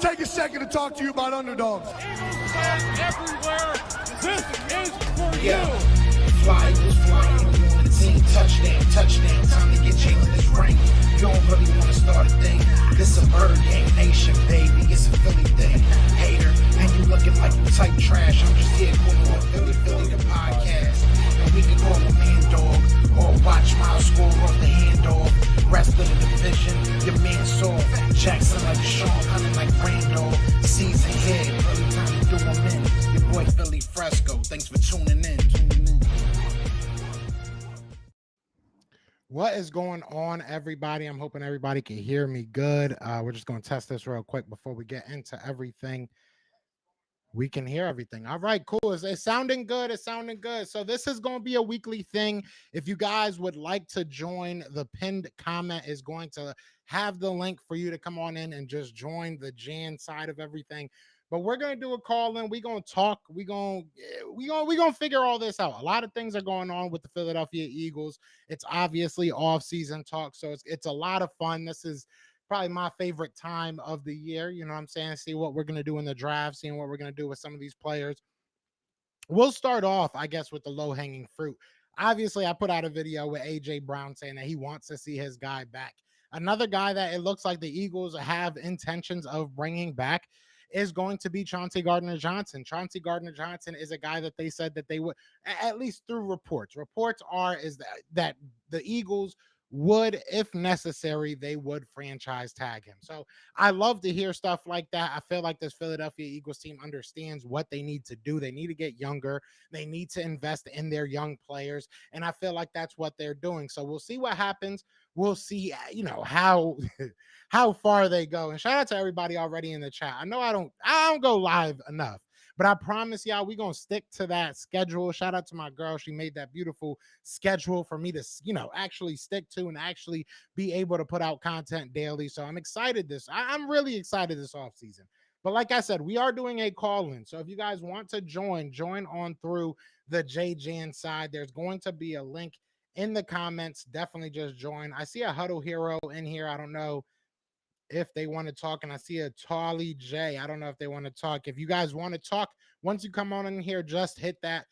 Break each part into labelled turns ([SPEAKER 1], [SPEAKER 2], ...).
[SPEAKER 1] take a second to talk to you about underdogs.
[SPEAKER 2] Everywhere, this is for
[SPEAKER 3] Yeah.
[SPEAKER 2] you.
[SPEAKER 3] Fly was flying, you on the team, touchdown, touchdown, time to get Jalen this ring. You don't really want to start a thing. This a bird gang nation, baby, it's a Philly thing. Hater, and you looking like you type trash. I'm just here calling on Philly the podcast. And we can call a man dog, or watch Miles score off the handoff. Rest of the division, your man saw Jackson like Sean, hunting like Randall. Season head, early time to do him in. Your boy Philly Fresco, thanks for tuning in.
[SPEAKER 4] What is going on, everybody? I'm hoping everybody can hear me good. We're just going to test this real quick before we get into everything. We can hear everything. All right, cool. It's sounding good. It's sounding good. So this is going to be a weekly thing. If you guys would like to join, the pinned comment is going to have the link for you to come on in and just join the JJAANN side of everything. But we're going to do a call in. We're going to talk. We're going to figure all this out. A lot of things are going on with the Philadelphia Eagles. It's obviously off-season talk, so it's a lot of fun. This is probably my favorite time of the year. You know what I'm saying? See what we're going to do in the draft, seeing what we're going to do with some of these players. We'll start off, I guess, with the low-hanging fruit. Obviously, I put out a video with A.J. Brown saying that he wants to see his guy back. Another guy that it looks like the Eagles have intentions of bringing back is going to be Chauncey Gardner-Johnson. Chauncey Gardner-Johnson is a guy that they said that they would, at least through reports. Reports are that the Eagles would, if necessary, they would franchise tag him. So I love to hear stuff like that. I feel like this Philadelphia Eagles team understands what they need to do. They need to get younger. They need to invest in their young players. And I feel like that's what they're doing. So we'll see what happens. We'll see, how how far they go. And shout out to everybody already in the chat. I know I don't go live enough. But I promise y'all, we're going to stick to that schedule. Shout out to my girl. She made that beautiful schedule for me to, actually stick to and actually be able to put out content daily. So I'm excited I'm really excited this off season. But like I said, we are doing a call-in. So if you guys want to join on through the JJAANN side. There's going to be a link in the comments. Definitely just join. I see a Huddle Hero in here. I don't know if they want to talk, and I see a Tolly J. I don't know if they want to talk. If you guys want to talk, once you come on in here, just hit that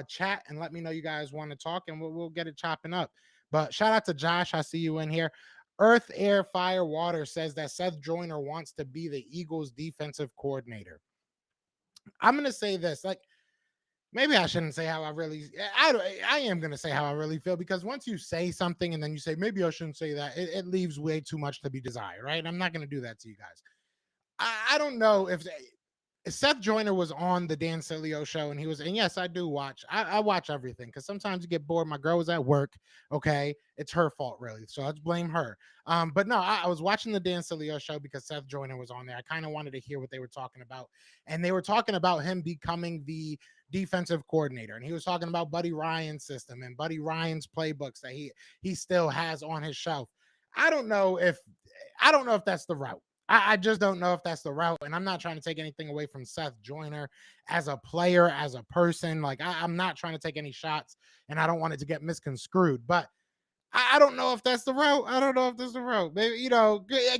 [SPEAKER 4] chat and let me know you guys want to talk, and we'll get it chopping up. But shout out to Josh. I see you in here. Earth, Air, Fire, Water says that Seth Joyner wants to be the Eagles defensive coordinator. I'm going to say this, maybe I shouldn't say how I am going to say how I really feel, because once you say something and then you say, maybe I shouldn't say that, it leaves way too much to be desired, right? I'm not going to do that to you guys. I don't know if Seth Joyner was on the Dan Sileo show, and yes, I do watch. I watch everything, because sometimes you get bored. My girl was at work. Okay. It's her fault, really. So let's blame her. But no, I was watching the Dan Sileo show because Seth Joyner was on there. I kind of wanted to hear what they were talking about. And they were talking about him becoming the defensive coordinator. And he was talking about Buddy Ryan's system and Buddy Ryan's playbooks that he still has on his shelf. I don't know if that's the route. I just don't know if that's the route. And I'm not trying to take anything away from Seth Joyner as a player, as a person. I'm not trying to take any shots, and I don't want it to get misconstrued. But I don't know if that's the route. I don't know if that's the route. Maybe,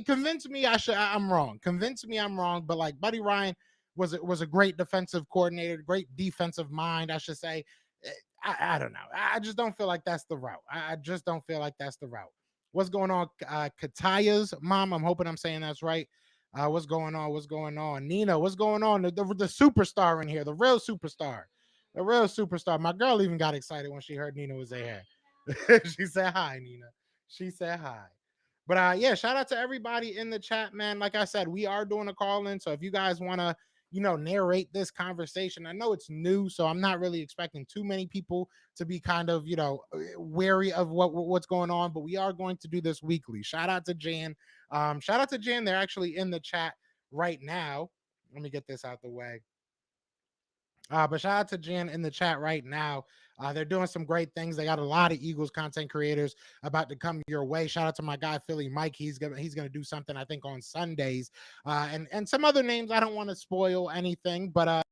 [SPEAKER 4] convince me I'm wrong. Convince me I'm wrong. But Buddy Ryan was a great defensive coordinator, great defensive mind, I should say. I don't know. I just don't feel like that's the route. I just don't feel like that's the route. What's going on? Kataya's mom. I'm hoping I'm saying that's right. What's going on? What's going on? Nina, what's going on? The superstar in here, the real superstar. The real superstar. My girl even got excited when she heard Nina was there. She said hi, Nina. She said hi. But yeah, shout out to everybody in the chat, man. Like I said, we are doing a call-in. So if you guys want to, narrate this conversation. I know it's new, so I'm not really expecting too many people to be kind of, wary of what's going on, but we are going to do this weekly. Shout out to Jan. Shout out to Jan. They're actually in the chat right now. Let me get this out the way. But shout out to Jan in the chat right now. They're doing some great things. They got a lot of Eagles content creators about to come your way. Shout out to my guy Philly Mike. He's gonna do something, I think, on Sundays. And some other names. I don't want to spoil anything, but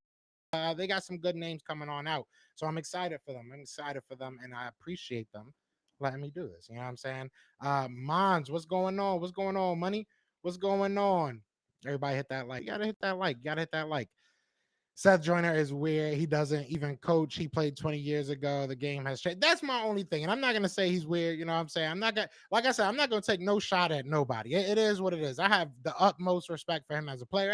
[SPEAKER 4] they got some good names coming on out. So I'm excited for them. And I appreciate them letting me do this. You know what I'm saying? Mons, what's going on? What's going on, money? What's going on? Everybody hit that like. You gotta hit that like. You gotta hit that like. Seth Joyner is weird. He doesn't even coach. He played 20 years ago. The game has changed. That's my only thing. And I'm not gonna say he's weird. You know what I'm saying? I'm not gonna, like I said, I'm not gonna take no shot at nobody. It is what it is. I have the utmost respect for him as a player,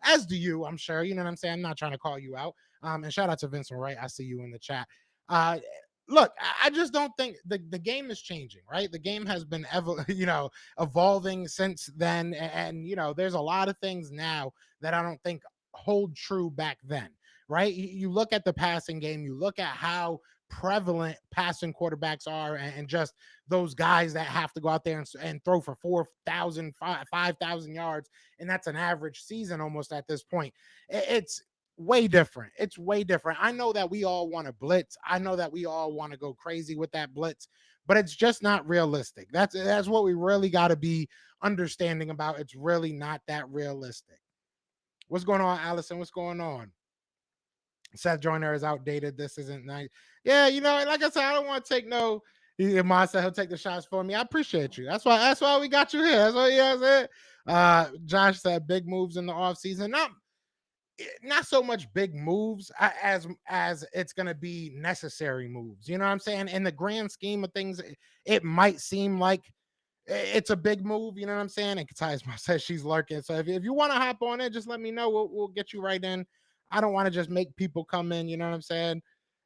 [SPEAKER 4] as do you, I'm sure. You know what I'm saying? I'm not trying to call you out. And shout out to Vincent Wright. I see you in the chat. Uh Look, I just don't think the game is changing, right? The game has been evolving since then. And there's a lot of things now that I don't think hold true back then, right? You look at the passing game, you look at how prevalent passing quarterbacks are, and just those guys that have to go out there and throw for 4,000, 5,000 yards, and that's an average season almost at this point. It's way different. It's way different. I know that we all want to blitz. I know that we all want to go crazy with that blitz, but it's just not realistic. That's what we really got to be understanding about. It's really not that realistic. What's going on, Allison? What's going on? Seth Joyner is outdated. This isn't nice. Yeah, like I said, I don't want to take no. Maz said he'll take the shots for me. I appreciate you. That's why we got you here. That's what he said. Josh said big moves in the offseason. Not so much big moves as it's going to be necessary moves. You know what I'm saying? In the grand scheme of things, it might seem like it's a big move. You know what I'm saying? And Katisma says she's lurking. So if you want to hop on it, just let me know. We'll get you right in. I don't want to just make people come in. You know what I'm saying?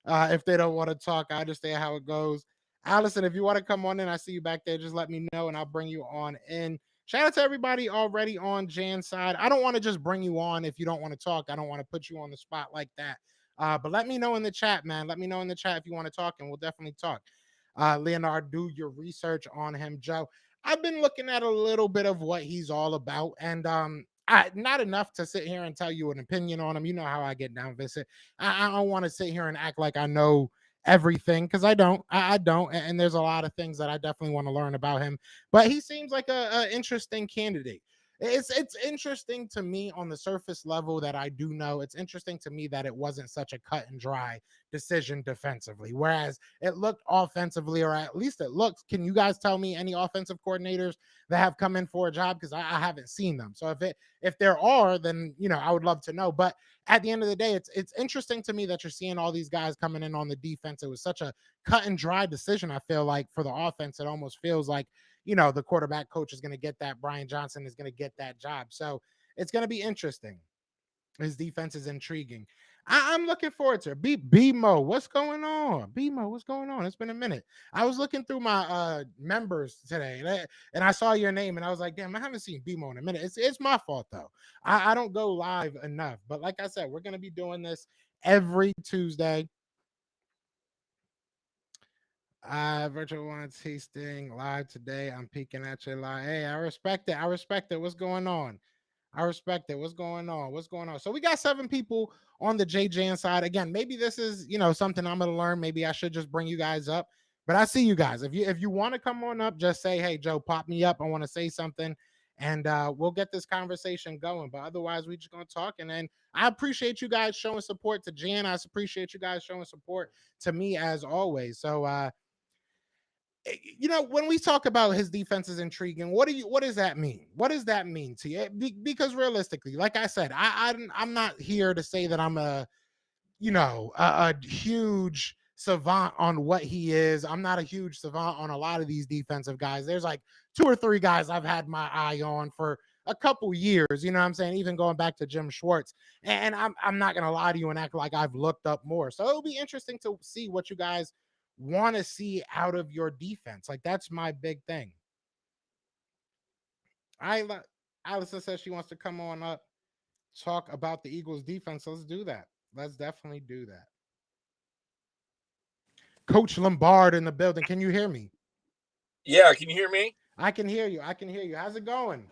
[SPEAKER 4] If they don't want to talk, I understand how it goes. Allison, if you want to come on in, I see you back there. Just let me know and I'll bring you on in. Shout out to everybody already on Jan's side. I don't want to just bring you on if you don't want to talk. I don't want to put you on the spot like that. But let me know in the chat, man. Let me know in the chat if you want to talk, and we'll definitely talk. Leonard, do your research on him, Joe. I've been looking at a little bit of what he's all about, and not enough to sit here and tell you an opinion on him. You know how I get down, Vincent. I don't want to sit here and act like I know everything, because I don't. I don't, and there's a lot of things that I definitely want to learn about him. But he seems like a interesting candidate. It's interesting to me on the surface level that I do know. It's interesting to me that it wasn't such a cut and dry decision defensively, whereas it looked offensively, or at least it looks. Can you guys tell me any offensive coordinators that have come in for a job? Because I haven't seen them. So if there are, then I would love to know. But at the end of the day, it's interesting to me that you're seeing all these guys coming in on the defense. It was such a cut and dry decision. I feel like for the offense, it almost feels like the quarterback coach is going to get that. Brian Johnson is going to get that job. So it's going to be interesting. His defense is intriguing. I'm looking forward to it. BMO, what's going on? BMO, what's going on? It's been a minute. I was looking through my members today, and I saw your name, and I was like, damn, I haven't seen BMO in a minute. It's my fault, though. I don't go live enough. But like I said, we're going to be doing this every Tuesday. Virtual wine tasting live today. I'm peeking at you live. Hey, I respect it. I respect it. What's going on? I respect it. What's going on? What's going on? So we got 7 people on the JJAANN side. Again, maybe this is, something I'm going to learn. Maybe I should just bring you guys up. But I see you guys. If you want to come on up, just say, hey, Joe, pop me up. I want to say something. And we'll get this conversation going. But otherwise, we're just going to talk. And then I appreciate you guys showing support to Jan. I appreciate you guys showing support to me as always. So, when we talk about his defense is intriguing, what does that mean? What does that mean to you? Because realistically, like I said, I'm not here to say that I'm a huge savant on what he is. I'm not a huge savant on a lot of these defensive guys. There's like 2 or 3 guys I've had my eye on for a couple years, you know what I'm saying? Even going back to Jim Schwartz. And I'm not going to lie to you and act like I've looked up more. So it'll be interesting to see what you guys want to see out of your defense. Like, that's my big thing. Allison says she wants to come on up, talk about the Eagles defense. Let's do that. Let's definitely do that. Coach Lombard in the building. Can you hear me?
[SPEAKER 5] Yeah, can you hear me?
[SPEAKER 4] I can hear you. How's it going?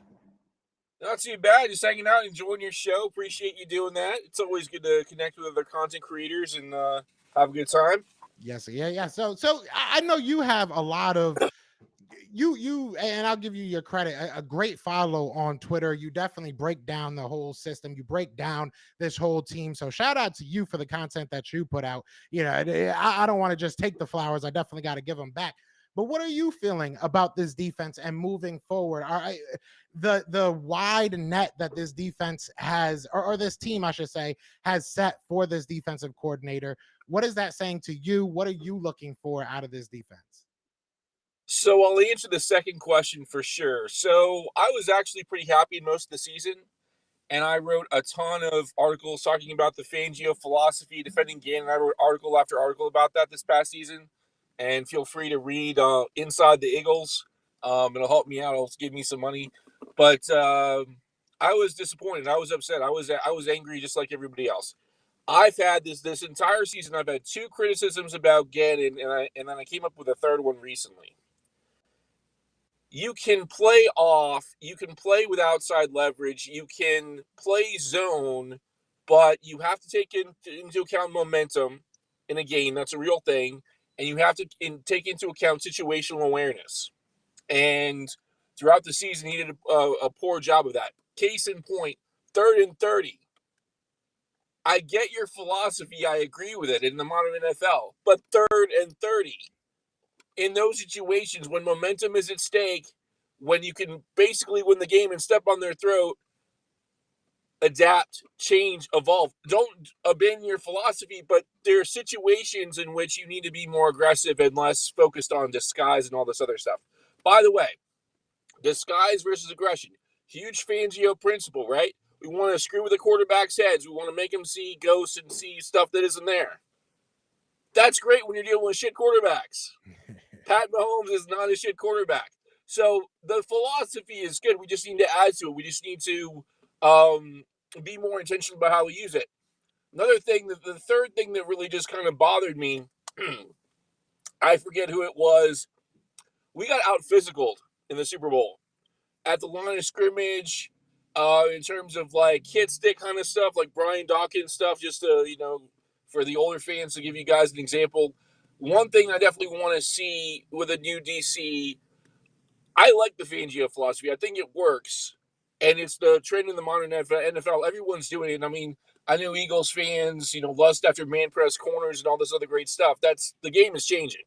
[SPEAKER 5] Not too bad. Just hanging out, enjoying your show. Appreciate you doing that. It's always good to connect with other content creators and have a good time.
[SPEAKER 4] Yes, yeah. So I know you have a lot of you, and I'll give you your credit. A great follow on Twitter. You definitely break down the whole system. You break down this whole team. So shout out to you for the content that you put out. I don't want to just take the flowers. I definitely got to give them back. But what are you feeling about this defense and moving forward? The wide net that this defense has, or this team, I should say, has set for this defensive coordinator? What is that saying to you? What are you looking for out of this defense?
[SPEAKER 5] So I'll answer the second question for sure. So I was actually pretty happy most of the season, and I wrote a ton of articles talking about the Fangio philosophy, defending Gannon. I wrote article after article about that this past season, and feel free to read Inside the Eagles. It'll help me out. It'll give me some money. But I was disappointed. I was upset. I was angry just like everybody else. I've had this entire season. I've had two criticisms about Gannon, and then I came up with a third one recently. You can play off, you can play with outside leverage, you can play zone, but you have to take into account momentum in a game. That's a real thing. And you have to take into account situational awareness. And throughout the season, he did a poor job of that. Case in point, 3rd and 30. I get your philosophy. I agree with it in the modern NFL. But 3rd and 30. In those situations, when momentum is at stake, when you can basically win the game and step on their throat, adapt, change, evolve. Don't abandon your philosophy, but there are situations in which you need to be more aggressive and less focused on disguise and all this other stuff. By the way, disguise versus aggression. Huge Fangio principle, right? We want to screw with the quarterback's heads. We want to make them see ghosts and see stuff that isn't there. That's great when you're dealing with shit quarterbacks. Pat Mahomes is not a shit quarterback. So the philosophy is good. We just need to add to it. We just need to be more intentional about how we use it. Another thing, the third thing that really just kind of bothered me, I forget who it was. We got out physicaled in the Super Bowl at the line of scrimmage. In terms of like hit stick kind of stuff, like Brian Dawkins stuff, just to, for the older fans, to give you guys an example. One thing I definitely want to see with a new DC, I like the Fangio philosophy. I think it works. And it's the trend in the modern NFL. Everyone's doing it. I mean, I know Eagles fans, lust after man press corners and all this other great stuff. The game is changing.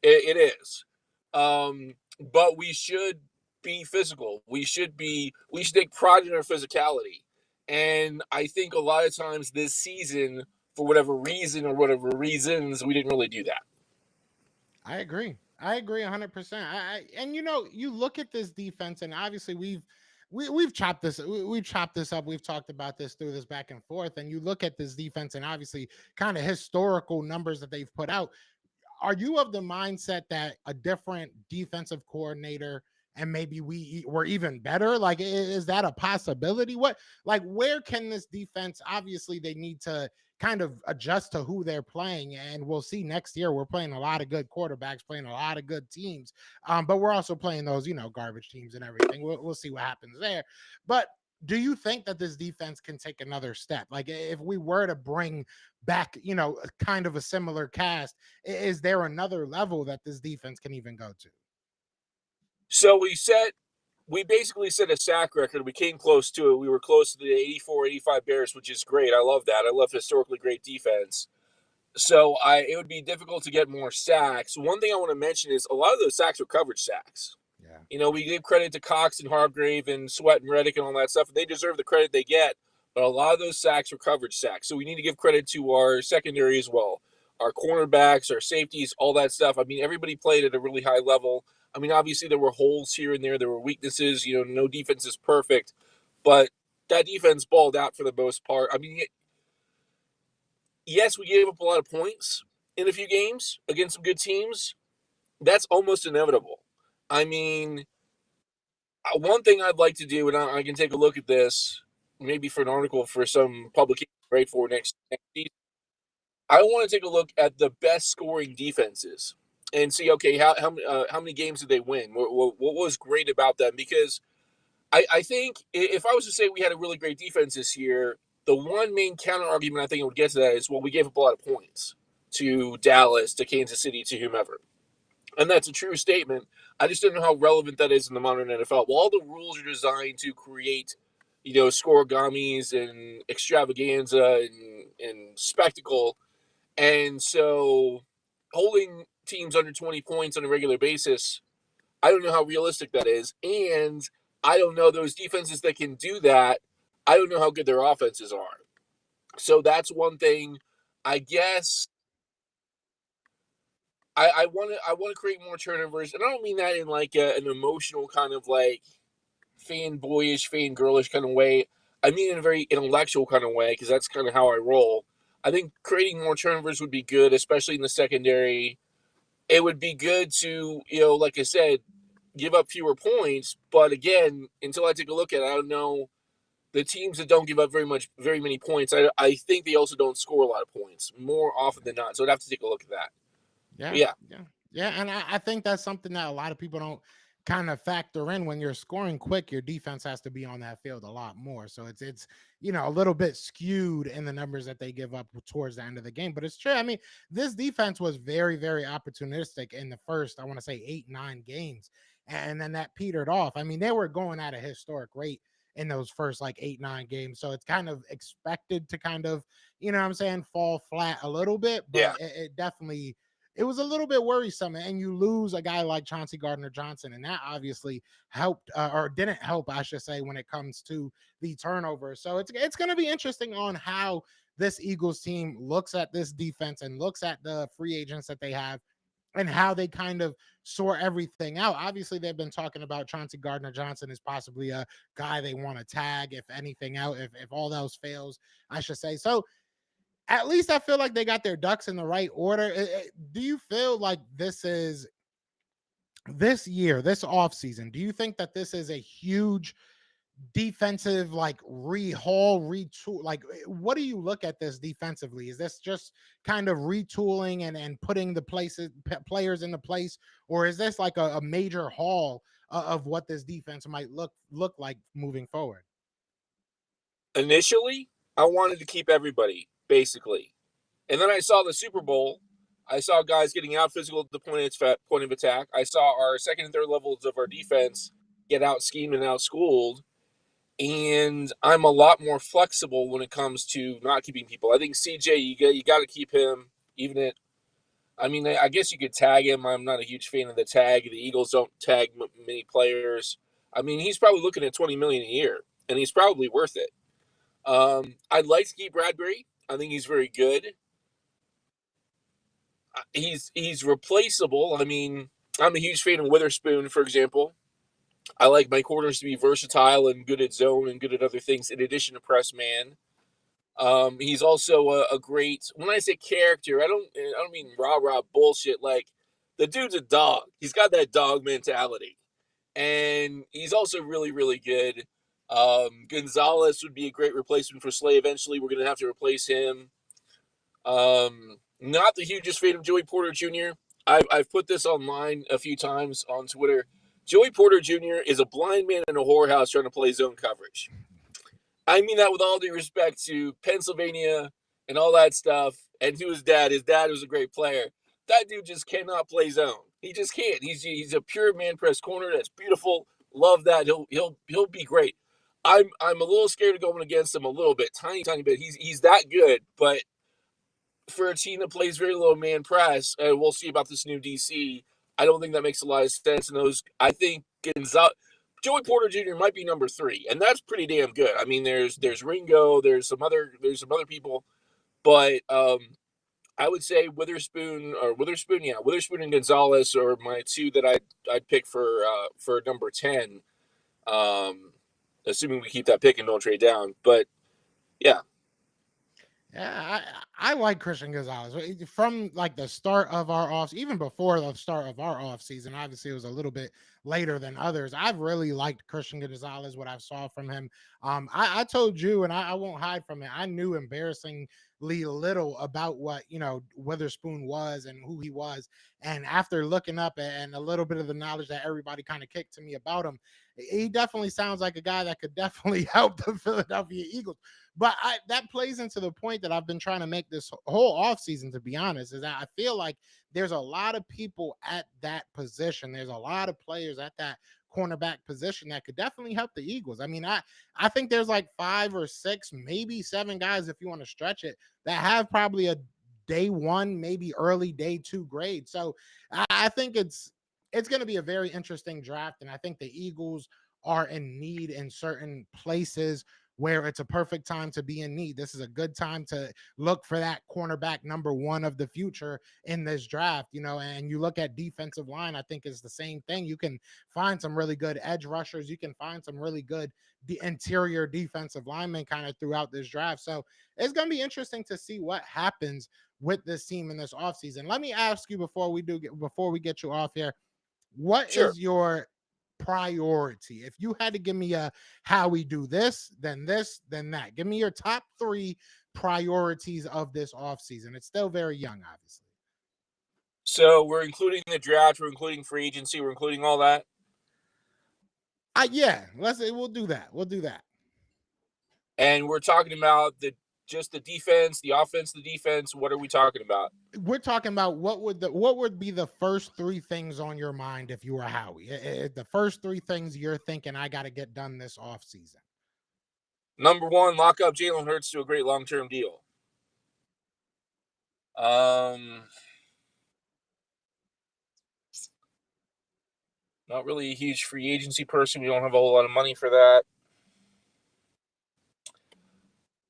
[SPEAKER 5] It is. But we should be physical. We should take pride in our physicality. And I think a lot of times this season, for whatever reason or whatever reasons, we didn't really do that.
[SPEAKER 4] I agree. I agree 100%. And you look at this defense, and obviously we've chopped this up. We've talked about this through this back and forth, and you look at this defense, and obviously kind of historical numbers that they've put out. Are you of the mindset that a different defensive coordinator and maybe were even better? Like, is that a possibility? Where can this defense? Obviously, they need to kind of adjust to who they're playing, and we'll see next year. We're playing a lot of good quarterbacks, playing a lot of good teams, but we're also playing those, garbage teams and everything. We'll see what happens there. But do you think that this defense can take another step? Like, if we were to bring back, kind of a similar cast, is there another level that this defense can even go to?
[SPEAKER 5] So we basically set a sack record. We came close to it. We were close to the 84-85 Bears, which is great. I love that. I love historically great defense. So it would be difficult to get more sacks. One thing I want to mention is a lot of those sacks were coverage sacks. Yeah. We give credit to Cox and Hargrave and Sweat and Reddick and all that stuff. And they deserve the credit they get. But a lot of those sacks were coverage sacks. So we need to give credit to our secondary as well. Our cornerbacks, our safeties, all that stuff. I mean, everybody played at a really high level. I mean, obviously there were holes here and there. There were weaknesses. No defense is perfect. But that defense balled out for the most part. I mean, yes, we gave up a lot of points in a few games against some good teams. That's almost inevitable. I mean, one thing I'd like to do, and I can take a look at this, maybe for an article for some publication right for next season. I want to take a look at the best scoring defenses and see, okay, how many games did they win? What was great about them? Because I think if I was to say we had a really great defense this year, the one main counter argument I think it would get to that is, well, we gave up a lot of points to Dallas, to Kansas City, to whomever. And that's a true statement. I just don't know how relevant that is in the modern NFL. Well, all the rules are designed to create, scoregamis and extravaganza and spectacle. And so holding teams under 20 points on a regular basis. I don't know how realistic that is. And I don't know those defenses that can do that. I don't know how good their offenses are. So that's one thing. I guess I want to create more turnovers, and I don't mean that in like an emotional kind of like fanboyish, fangirlish kind of way. I mean in a very intellectual kind of way, because that's kind of how I roll. I think creating more turnovers would be good, especially in the secondary. It would be good to, like I said, give up fewer points. But again, until I take a look at it, I don't know the teams that don't give up very many points. I think they also don't score a lot of points more often than not. So I'd have to take a look at that. But
[SPEAKER 4] Yeah,
[SPEAKER 5] yeah,
[SPEAKER 4] yeah. And I think that's something that a lot of people don't kind of factor in. When you're scoring quick, your defense has to be on that field a lot more. So it's a little bit skewed in the numbers that they give up towards the end of the game. But it's true. I mean, this defense was very, very opportunistic in the first, I want to say 8-9 games. And then that petered off. I mean, they were going at a historic rate in those first like 8-9 games. So it's kind of expected to kind of, what I'm saying, fall flat a little bit,
[SPEAKER 5] yeah.
[SPEAKER 4] but it definitely, it was a little bit worrisome. And you lose a guy like Chauncey Gardner-Johnson, and that obviously helped or didn't help, I should say, when it comes to the turnover. So it's going to be interesting on how this Eagles team looks at this defense and looks at the free agents that they have and how they kind of sort everything out. Obviously, they've been talking about Chauncey Gardner-Johnson as possibly a guy they want to tag, if anything out, if all else fails, I should say. So at least I feel like they got their ducks in the right order. Do you feel like this year, this offseason, do you think that this is a huge defensive like retool? Like, what do you look at this defensively? Is this just kind of retooling and putting the players into place, or is this like a major haul of what this defense might look like moving forward?
[SPEAKER 5] Initially, I wanted to keep everybody, basically. And then I saw the Super Bowl. I saw guys getting out physical at the point of attack. I saw our second and third levels of our defense get out schemed and out schooled. And I'm a lot more flexible when it comes to not keeping people. I think CJ, you got to keep him. I guess you could tag him. I'm not a huge fan of the tag. The Eagles don't tag many players. I mean, he's probably looking at $20 million a year, and he's probably worth it. I'd like to keep Bradbury. I think he's very good. He's replaceable. I mean, I'm a huge fan of Witherspoon, for example. I like my corners to be versatile and good at zone and good at other things in addition to press man. He's also a great. When I say character, I don't mean rah bullshit. Like, the dude's a dog. He's got that dog mentality, and he's also really really good. Gonzalez would be a great replacement for Slay. Eventually, we're gonna have to replace him. Not the hugest fan of Joey Porter Jr. I've put this online a few times on Twitter. Joey Porter Jr. is a blind man in a whorehouse trying to play zone coverage. I mean that with all due respect to Pennsylvania and all that stuff, and to his dad. His dad was a great player. That dude just cannot play zone. He just can't. He's a pure man press corner. That's beautiful. Love that. He'll be great. I'm a little scared of going against him a little bit, tiny bit. He's that good, but for a team that plays very low man press, and we'll see about this new DC, I don't think that makes a lot of sense. And I think Joey Porter Jr. might be number 3, and that's pretty damn good. I mean, there's Ringo, there's some other people, but I would say Witherspoon and Gonzalez are my 2 that I'd pick for number 10. Assuming we keep that pick and don't trade down, but yeah.
[SPEAKER 4] Yeah, I like Christian Gonzalez from like the start of our off, even before the start of our off season. Obviously, it was a little bit later than others. I've really liked Christian Gonzalez, what I saw from him. I told you, and I won't hide from it. I knew embarrassingly little about what Witherspoon was and who he was, and after looking up and a little bit of the knowledge that everybody kind of kicked to me about him, he definitely sounds like a guy that could definitely help the Philadelphia Eagles. But that plays into the point that I've been trying to make this whole offseason, to be honest, is that I feel like there's a lot of people at that position. There's a lot of players at that cornerback position that could definitely help the Eagles. I mean, I think there's like 5 or 6, maybe 7 guys, if you want to stretch it, that have probably a day one, maybe early day two grade. So I think it's going to be a very interesting draft, and I think the Eagles are in need in certain places where it's a perfect time to be in need. This is a good time to look for that cornerback number one of the future in this draft, and you look at defensive line, I think is the same thing. You can find some really good edge rushers. You can find some really good interior defensive linemen kind of throughout this draft. So it's going to be interesting to see what happens with this team in this offseason. Let me ask you before we get you off here, what
[SPEAKER 5] Sure.
[SPEAKER 4] is your priority? If you had to give me a how we do this, then that. Give me your top 3 priorities of this offseason. It's still very young, obviously.
[SPEAKER 5] So we're including the draft, we're including free agency, we're including all that.
[SPEAKER 4] Yeah, we'll do that. We'll do that.
[SPEAKER 5] And we're talking about just the defense, the offense, the defense. What are we talking about?
[SPEAKER 4] We're talking about what would be the first 3 things on your mind if you were Howie? The first 3 things you're thinking I got to get done this offseason.
[SPEAKER 5] Number 1, lock up Jalen Hurts to a great long-term deal. Not really a huge free agency person. We don't have a whole lot of money for that.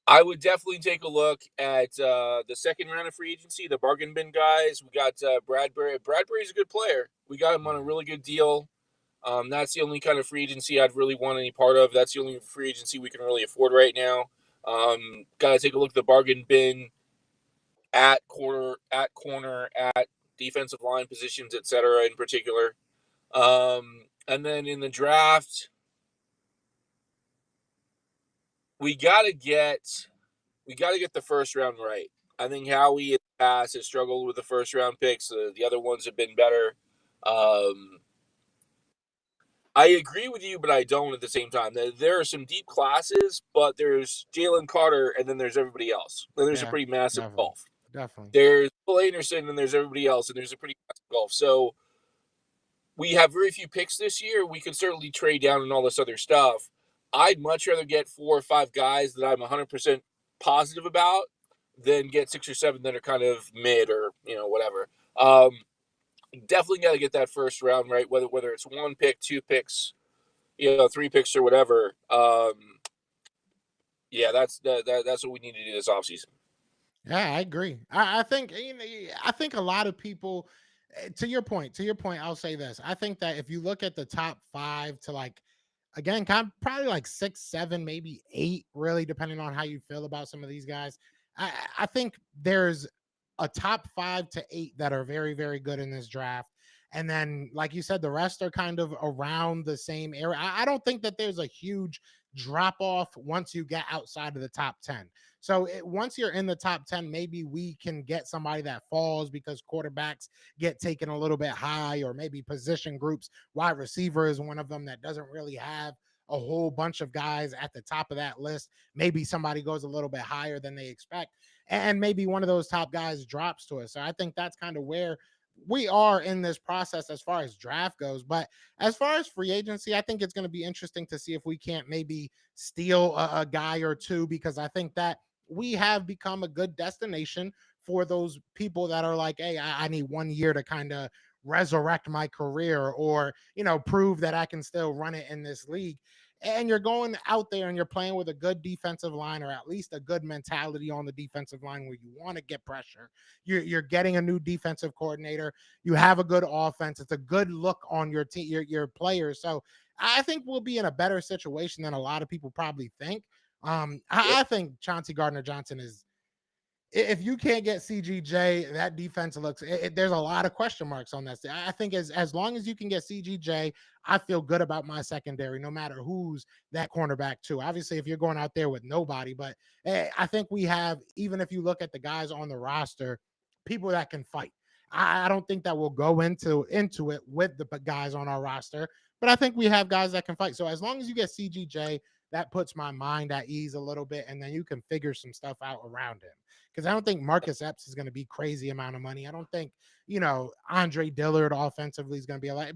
[SPEAKER 5] I would definitely take a look at the second round of free agency, the bargain bin guys. We got Bradbury. Bradbury's a good player. We got him on a really good deal. That's the only kind of free agency I'd really want any part of. That's the only free agency we can really afford right now. Got to take a look at the bargain bin at corner, at defensive line positions, etc. in particular. And then in the draft, we gotta get the first round right. I think Howie in the past has struggled with the first round picks. The other ones have been better. I agree with you, but I don't at the same time. There are some deep classes, but there's Jalen Carter, and then there's everybody else. Then there's a pretty massive gulf.
[SPEAKER 4] Definitely.
[SPEAKER 5] There's Will Anderson, and there's everybody else, and there's a pretty massive gulf. So we have very few picks this year. We could certainly trade down and all this other stuff. I'd much rather get 4 or 5 guys that I'm 100% positive about than get 6 or 7 that are kind of mid or whatever. Definitely got to get that first round right, whether it's 1 pick, 2 picks, 3 picks or whatever. Yeah, that's what we need to do this offseason.
[SPEAKER 4] Yeah, I agree. I think I think a lot of people. To your point, I'll say this. I think that if you look at the top 5 to again, probably 6, 7, maybe 8, really, depending on how you feel about some of these guys. I think there's a top 5 to 8 that are very, very good in this draft. And then, like you said, the rest are kind of around the same area. I don't think that there's a huge drop off once you get outside of the top 10. So once you're in the top 10, maybe we can get somebody that falls because quarterbacks get taken a little bit high, or maybe position groups. Wide receiver is one of them that doesn't really have a whole bunch of guys at the top of that list. Maybe somebody goes a little bit higher than they expect, and maybe one of those top guys drops to us. So I think that's kind of where we are in this process as far as draft goes. But as far as free agency, I think it's going to be interesting to see if we can't maybe steal a guy or 2, because I think that we have become a good destination for those people that are like, hey, I need 1 year to kind of resurrect my career, or prove that I can still run it in this league. And you're going out there and you're playing with a good defensive line, or at least a good mentality on the defensive line where you want to get pressure. You're getting a new defensive coordinator. You have a good offense. It's a good look on your team, your players. So I think we'll be in a better situation than a lot of people probably think. I think Chauncey Gardner-Johnson is, if you can't get CGJ, that defense looks, there's a lot of question marks on that. I think as long as you can get CGJ, I feel good about my secondary, no matter who's that cornerback too. Obviously, if you're going out there with nobody, but I think we have, even if you look at the guys on the roster, people that can fight. I don't think that we'll go into it with the guys on our roster, but I think we have guys that can fight. So as long as you get CGJ, that puts my mind at ease a little bit, and then you can figure some stuff out around him. Because I don't think Marcus Epps is going to be crazy amount of money. I don't think, Andre Dillard offensively is going to be a lot.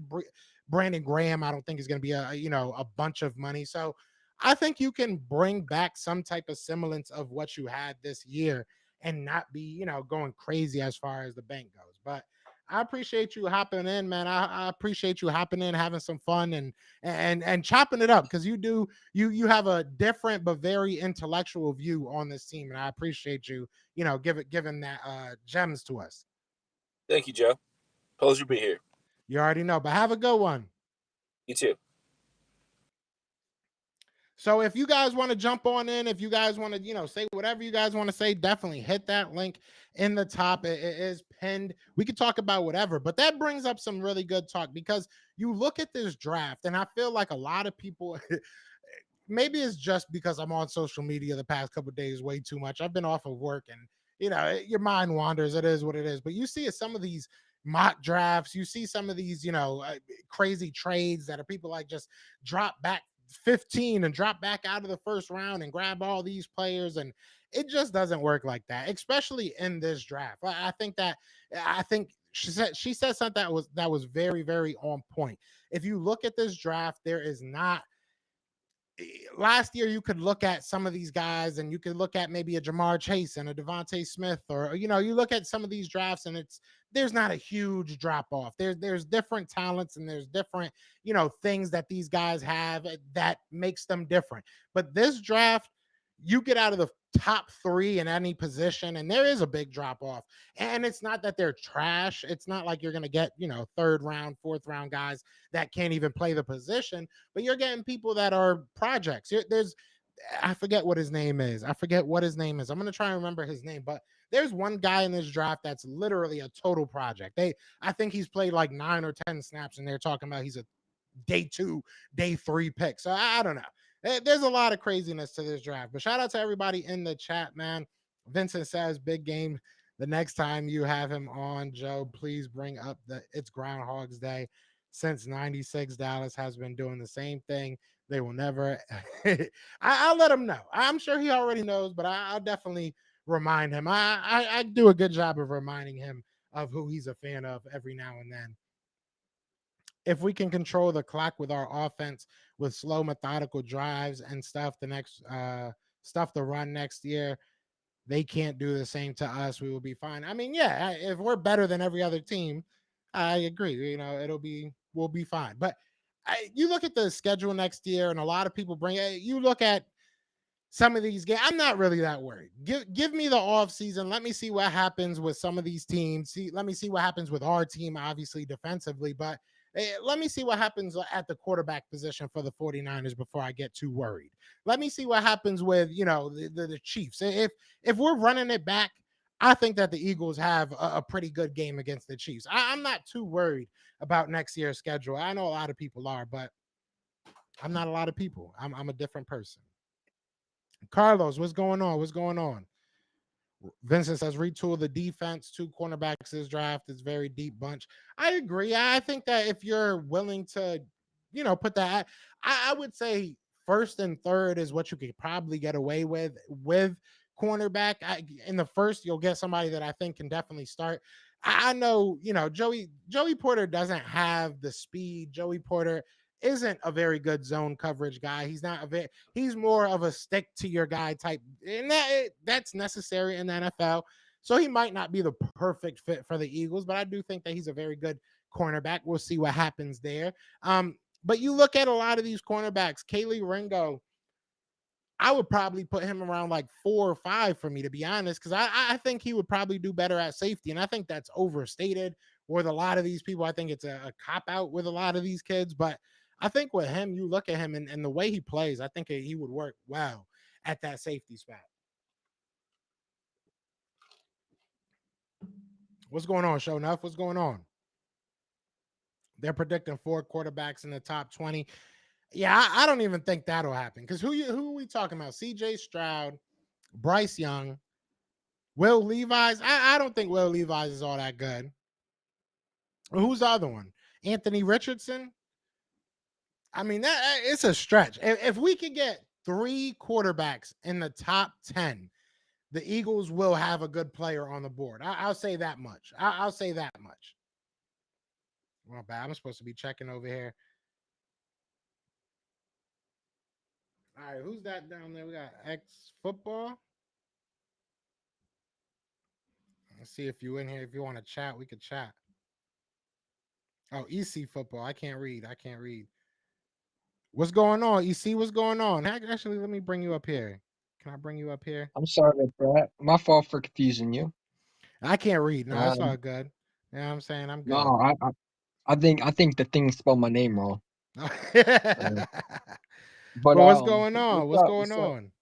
[SPEAKER 4] Brandon Graham, I don't think is going to be a bunch of money. So I think you can bring back some type of semblance of what you had this year. and not be, going crazy as far as the bank goes. But I appreciate you hopping in, man. I appreciate you hopping in, having some fun and chopping it up, because you have a different but very intellectual view on this team, and I appreciate you, giving that gems to us.
[SPEAKER 5] Thank you, Joe. Pleasure to be here.
[SPEAKER 4] You already know, but have a good one.
[SPEAKER 5] You too.
[SPEAKER 4] So if you guys want to jump on in, if you guys want to, say whatever you guys want to say, definitely hit that link in the top. It is pinned. We could talk about whatever, but that brings up some really good talk, because you look at this draft, and I feel like a lot of people, maybe it's just because I'm on social media the past couple of days way too much. I've been off of work, and your mind wanders. It is what it is. But you see some of these mock drafts, you see some of these, crazy trades that are people like just drop back 15 and drop back out of the first round and grab all these players, and it just doesn't work like that, especially in this draft. I think she said something that was very, very on point. If you look at this draft, there is not, last year you could look at some of these guys, and you could look at maybe a Jamar Chase and a Devontae Smith, or you look at some of these drafts, and there's not a huge drop off. There's different talents, and there's different things that these guys have that makes them different. But this draft, you get out of the top 3 in any position, and there is a big drop off. And it's not that they're trash. It's not like you're going to get, 3rd round, 4th round guys that can't even play the position, but you're getting people that are projects. I forget what his name is. I'm going to try and remember his name, but there's one guy in this draft that's literally a total project. I think he's played like 9 or 10 snaps, and they're talking about he's a day 2, day 3 pick. So I don't know. There's a lot of craziness to this draft, but shout out to everybody in the chat, man. Vincent says big game. The next time you have him on, Joe, please bring up it's Groundhog's Day. Since 96, Dallas has been doing the same thing. They will never. I'll let him know. I'm sure he already knows, but I'll definitely remind him. I do a good job of reminding him of who he's a fan of every now and then. If we can control the clock with our offense, with slow, methodical drives and stuff, the next stuff to run next year, they can't do the same to us. We will be fine. I mean, yeah, if we're better than every other team, I agree. We'll be fine. But you look at the schedule next year, and a lot of people you look at some of these games. I'm not really that worried. Give me the off season. Let me see what happens with some of these teams. Let me see what happens with our team, obviously defensively, but let me see what happens at the quarterback position for the 49ers before I get too worried. Let me see what happens with, the Chiefs. If we're running it back, I think that the Eagles have a pretty good game against the Chiefs. I'm not too worried about next year's schedule. I know a lot of people are, but I'm not a lot of people. I'm a different person. Carlos, what's going on? What's going on? Vincent says retool the defense. 2 cornerbacks this draft is very deep bunch. I agree. I think that if you're willing to, put that, I would say 1st and 3rd is what you could probably get away with cornerback. In the 1st, you'll get somebody that I think can definitely start. I know, Joey Porter doesn't have the speed. Joey Porter isn't a very good zone coverage guy. He's more of a stick to your guy type, and that's necessary in the NFL. So he might not be the perfect fit for the Eagles, but I do think that he's a very good cornerback. We'll see what happens there. But you look at a lot of these cornerbacks, Kaylee Ringo, I would probably put him around like 4 or 5 for me, to be honest, because I think he would probably do better at safety. And I think that's overstated with a lot of these people. I think it's a cop out with a lot of these kids. But I think with him, you look at him and the way he plays, I think he would work well at that safety spot. What's going on, Show Enough? What's going on? They're predicting 4 quarterbacks in the top 20. Yeah, I don't even think that'll happen, because who are we talking about? CJ Stroud, Bryce Young, Will Levis. I don't think Will Levis is all that good. Who's the other one? Anthony Richardson. I mean, it's a stretch. If we could get 3 quarterbacks in the top 10, the Eagles will have a good player on the board. I'll say that much. I'll say that much. Well, bad. I'm supposed to be checking over here. All right, who's that down there? We got X football. Let's see if you in here. If you want to chat, we could chat. Oh, EC football. I can't read. I can't read. What's going on? EC, what's going on? Actually, let me bring you up here. Can I bring you up here?
[SPEAKER 6] I'm sorry about that. My fault for confusing you.
[SPEAKER 4] I can't read. No, it's
[SPEAKER 6] Um,
[SPEAKER 4] all good. You know what I'm saying? I'm
[SPEAKER 6] no,
[SPEAKER 4] good.
[SPEAKER 6] I think the thing spelled my name wrong. Uh, but
[SPEAKER 4] But what's going on?
[SPEAKER 6] what's
[SPEAKER 4] What's
[SPEAKER 6] up?
[SPEAKER 4] going
[SPEAKER 6] What's up?
[SPEAKER 4] on?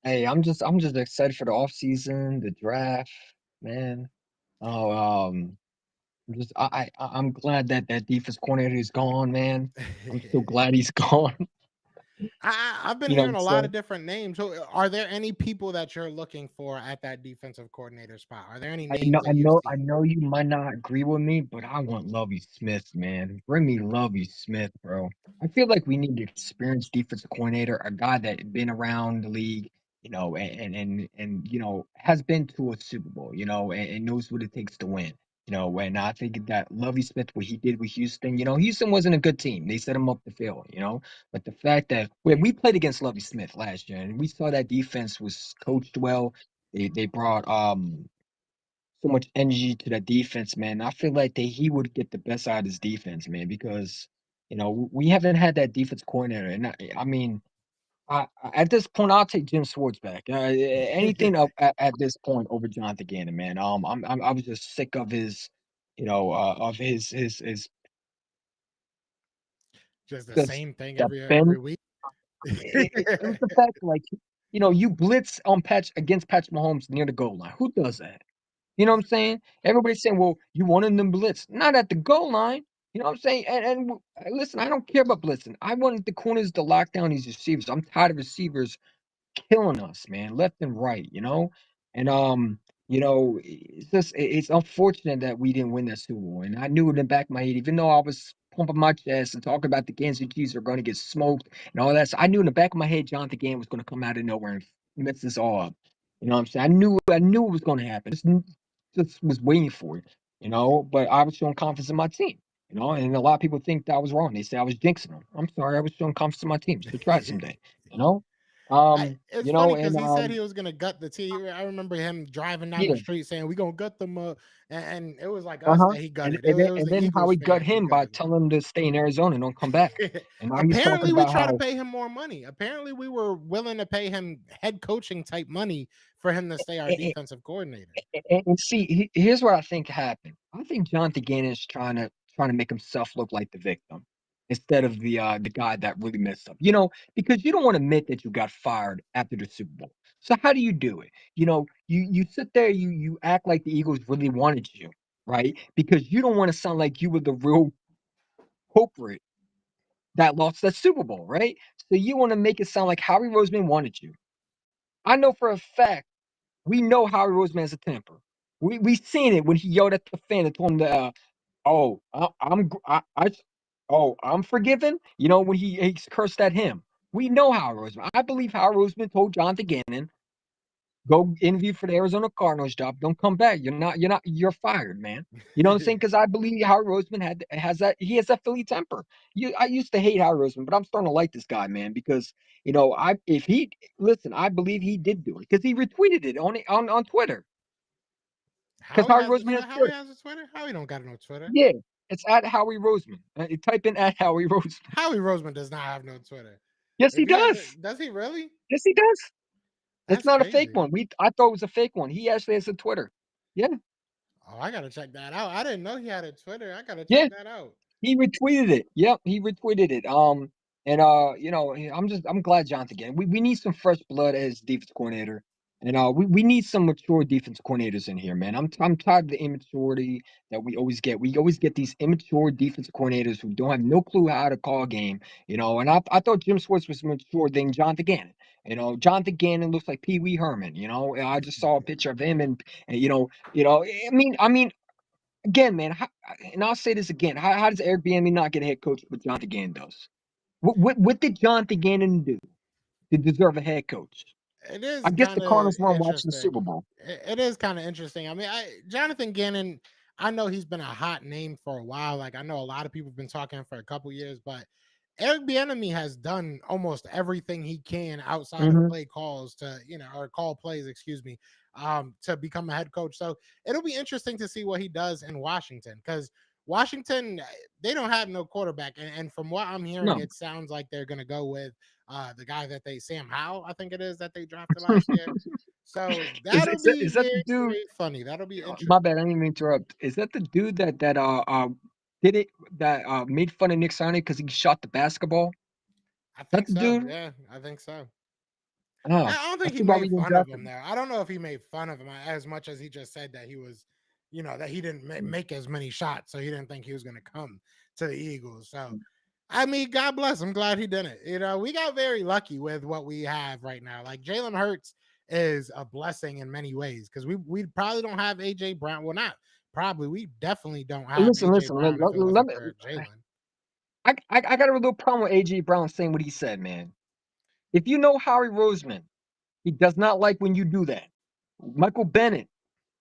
[SPEAKER 6] Hey, I'm just excited for the off season, the draft, man. Oh, I'm glad that that defense coordinator is gone, man. I'm so glad he's gone.
[SPEAKER 4] I've been
[SPEAKER 6] You know what
[SPEAKER 4] hearing
[SPEAKER 6] I'm
[SPEAKER 4] a lot of
[SPEAKER 6] saying?
[SPEAKER 4] different names. So, are there any people that you're looking for at that defensive coordinator spot? Are there any
[SPEAKER 6] I
[SPEAKER 4] names
[SPEAKER 6] know, I
[SPEAKER 4] that you
[SPEAKER 6] know, I
[SPEAKER 4] see?
[SPEAKER 6] know you might not agree with me, but I want Lovey Smith, man. Bring me Lovey Smith, bro. I feel like we need an experienced defensive coordinator, a guy that been around the league, has been to a Super Bowl, and knows what it takes to win. And I think that Lovey Smith, what he did with Houston, Houston wasn't a good team. They set him up to fail. But the fact that we played against Lovey Smith last year, and we saw that defense was coached well. They brought so much energy to that defense, man. I feel like that he would get the best out of his defense, man, because we haven't had that defense coordinator, and I mean, at this point, I'll take Jim Swartz back. Anything up at this point over Jonathan Gannon, man. I was just sick of his, of his
[SPEAKER 4] Just the
[SPEAKER 6] just
[SPEAKER 4] same thing
[SPEAKER 6] the
[SPEAKER 4] every
[SPEAKER 6] bend.
[SPEAKER 4] week.
[SPEAKER 6] It was the fact, like, you blitz on patch against Patrick Mahomes near the goal line. Who does that? You know what I'm saying? Everybody's saying, "Well, you wanted them blitz, not at the goal line." You know what I'm saying? Listen, I don't care about blitzing. I wanted the corners to lock down these receivers. I'm tired of receivers killing us, man, left and right. And it's unfortunate that we didn't win that Super Bowl. And I knew in the back of my head, even though I was pumping my chest and talking about the Kansas City Chiefs are going to get smoked and all that, so I knew in the back of my head Jonathan Gann was going to come out of nowhere and mess this all up. You know what I'm saying? I knew it was going to happen. Just was waiting for it. But I was showing confidence in my team. And a lot of people think that I was wrong. They say I was jinxing them. I'm sorry, I was showing confidence in my team. So try it someday. You know.
[SPEAKER 4] It's funny because
[SPEAKER 6] And
[SPEAKER 4] he said he was gonna gut the team. I remember him driving down the
[SPEAKER 6] yeah,
[SPEAKER 4] street saying, "We gonna gut them," and it was like us
[SPEAKER 6] uh-huh.
[SPEAKER 4] that he
[SPEAKER 6] And
[SPEAKER 4] gutted.
[SPEAKER 6] and then
[SPEAKER 4] It was
[SPEAKER 6] and
[SPEAKER 4] the
[SPEAKER 6] then how
[SPEAKER 4] Eagles
[SPEAKER 6] we gut
[SPEAKER 4] fans he
[SPEAKER 6] him by
[SPEAKER 4] gutted.
[SPEAKER 6] telling him to stay in Arizona and don't come back. And now he's talking
[SPEAKER 4] Apparently, we
[SPEAKER 6] about
[SPEAKER 4] try to
[SPEAKER 6] how
[SPEAKER 4] pay him more money. Apparently, we were willing to pay him head coaching type money for him to stay our
[SPEAKER 6] and,
[SPEAKER 4] defensive coordinator.
[SPEAKER 6] and see, here's what I think happened. I think Jonathan Gannon is trying to make himself look like the victim instead of the guy that really messed up. Because you don't want to admit that you got fired after the Super Bowl. So how do you do it? You sit there, you act like the Eagles really wanted you, right? Because you don't want to sound like you were the real culprit that lost that Super Bowl, right? So you want to make it sound like Howie Roseman wanted you. I know for a fact we know Howie Roseman has a temper. We seen it when he yelled at the fan and told him that, "Oh, I'm forgiven." When he cursed at him. We know Howie Roseman. I believe Howie Roseman told Jonathan Gannon, "Go interview for the Arizona Cardinals job. Don't come back. You're fired, man." You know what I'm saying? Because I believe Howard Roseman has that Philly temper. I used to hate Howard Roseman, but I'm starting to like this guy, man, because I if he listen, I believe he did do it because he retweeted it on Twitter. Because
[SPEAKER 4] Howie
[SPEAKER 6] Howard
[SPEAKER 4] has a
[SPEAKER 6] Roseman
[SPEAKER 4] Twitter.
[SPEAKER 6] has
[SPEAKER 4] Howie
[SPEAKER 6] Twitter.
[SPEAKER 4] has a Twitter. Howie don't got no Twitter.
[SPEAKER 6] Yeah, it's at Howie Roseman. You type in at Howie Roseman.
[SPEAKER 4] Howie Roseman does not have no Twitter.
[SPEAKER 6] Yes, he
[SPEAKER 4] If he has
[SPEAKER 6] does.
[SPEAKER 4] it, does he really?
[SPEAKER 6] Yes, he does. It's
[SPEAKER 4] That's
[SPEAKER 6] not a fake
[SPEAKER 4] crazy.
[SPEAKER 6] one. I thought it was a fake one. He actually has a Twitter. Yeah,
[SPEAKER 4] Oh, I gotta check that out. I didn't know he had a Twitter. I gotta check
[SPEAKER 6] yeah.
[SPEAKER 4] that out.
[SPEAKER 6] He retweeted it. Yep, he retweeted it. And I'm glad Jonathan again. We need some fresh blood as defense coordinator. And we need some mature defense coordinators in here, man. I'm tired of the immaturity that we always get. We always get these immature defense coordinators who don't have no clue how to call a game. And I thought Jim Schwartz was mature than Jonathan Gannon. Jonathan Gannon looks like Pee Wee Herman. I just saw a picture of him and I mean, again, man, and I'll say this again: how does Eric Bieniemy not get a head coach, but Jonathan Gannon does? What did Jonathan Gannon do to deserve a head coach?
[SPEAKER 4] It
[SPEAKER 6] I
[SPEAKER 4] is
[SPEAKER 6] guess the
[SPEAKER 4] kind of
[SPEAKER 6] Cardinals weren't watching the Super
[SPEAKER 4] interesting.
[SPEAKER 6] Bowl.
[SPEAKER 4] It is kind of interesting. I mean, Jonathan Gannon. I know he's been a hot name for a while. Like I know a lot of people have been talking for a couple years, but Eric Bieniemy has done almost everything he can outside of
[SPEAKER 6] Hmm.
[SPEAKER 4] play calls to, or call plays, excuse me, to become a head coach. So it'll be interesting to see what he does in Washington because Washington, they don't have no quarterback, and from what I'm hearing,
[SPEAKER 6] No.
[SPEAKER 4] it sounds like they're gonna go with the guy that Sam Howell, I think it is, that they drafted last year. So that'll be
[SPEAKER 6] Is that the
[SPEAKER 4] very,
[SPEAKER 6] dude?
[SPEAKER 4] very funny. That'll be
[SPEAKER 6] My
[SPEAKER 4] interesting.
[SPEAKER 6] bad, I didn't mean to interrupt. Is that the dude that did it that made fun of Nick Sonic because he shot the basketball?
[SPEAKER 4] I
[SPEAKER 6] That
[SPEAKER 4] think
[SPEAKER 6] the
[SPEAKER 4] so.
[SPEAKER 6] dude?
[SPEAKER 4] Yeah, I think so.
[SPEAKER 6] Oh,
[SPEAKER 4] I don't
[SPEAKER 6] I
[SPEAKER 4] think he
[SPEAKER 6] see why we
[SPEAKER 4] made
[SPEAKER 6] didn't
[SPEAKER 4] fun of
[SPEAKER 6] draft
[SPEAKER 4] him
[SPEAKER 6] him.
[SPEAKER 4] there. I don't know if he made fun of him as much as he just said that he was, that he didn't make as many shots, so he didn't think he was going to come to the Eagles. So, I mean, God bless. I'm glad he didn't. We got very lucky with what we have right now. Like Jalen Hurts is a blessing in many ways because we probably don't have AJ Brown. Well, not probably. We definitely don't have
[SPEAKER 6] Listen,
[SPEAKER 4] AJ
[SPEAKER 6] listen.
[SPEAKER 4] Brown if it
[SPEAKER 6] Let
[SPEAKER 4] wasn't
[SPEAKER 6] me.
[SPEAKER 4] for Jalen.
[SPEAKER 6] I got a little problem with AJ Brown saying what he said, man. If you know Howie Roseman, he does not like when you do that. Michael Bennett,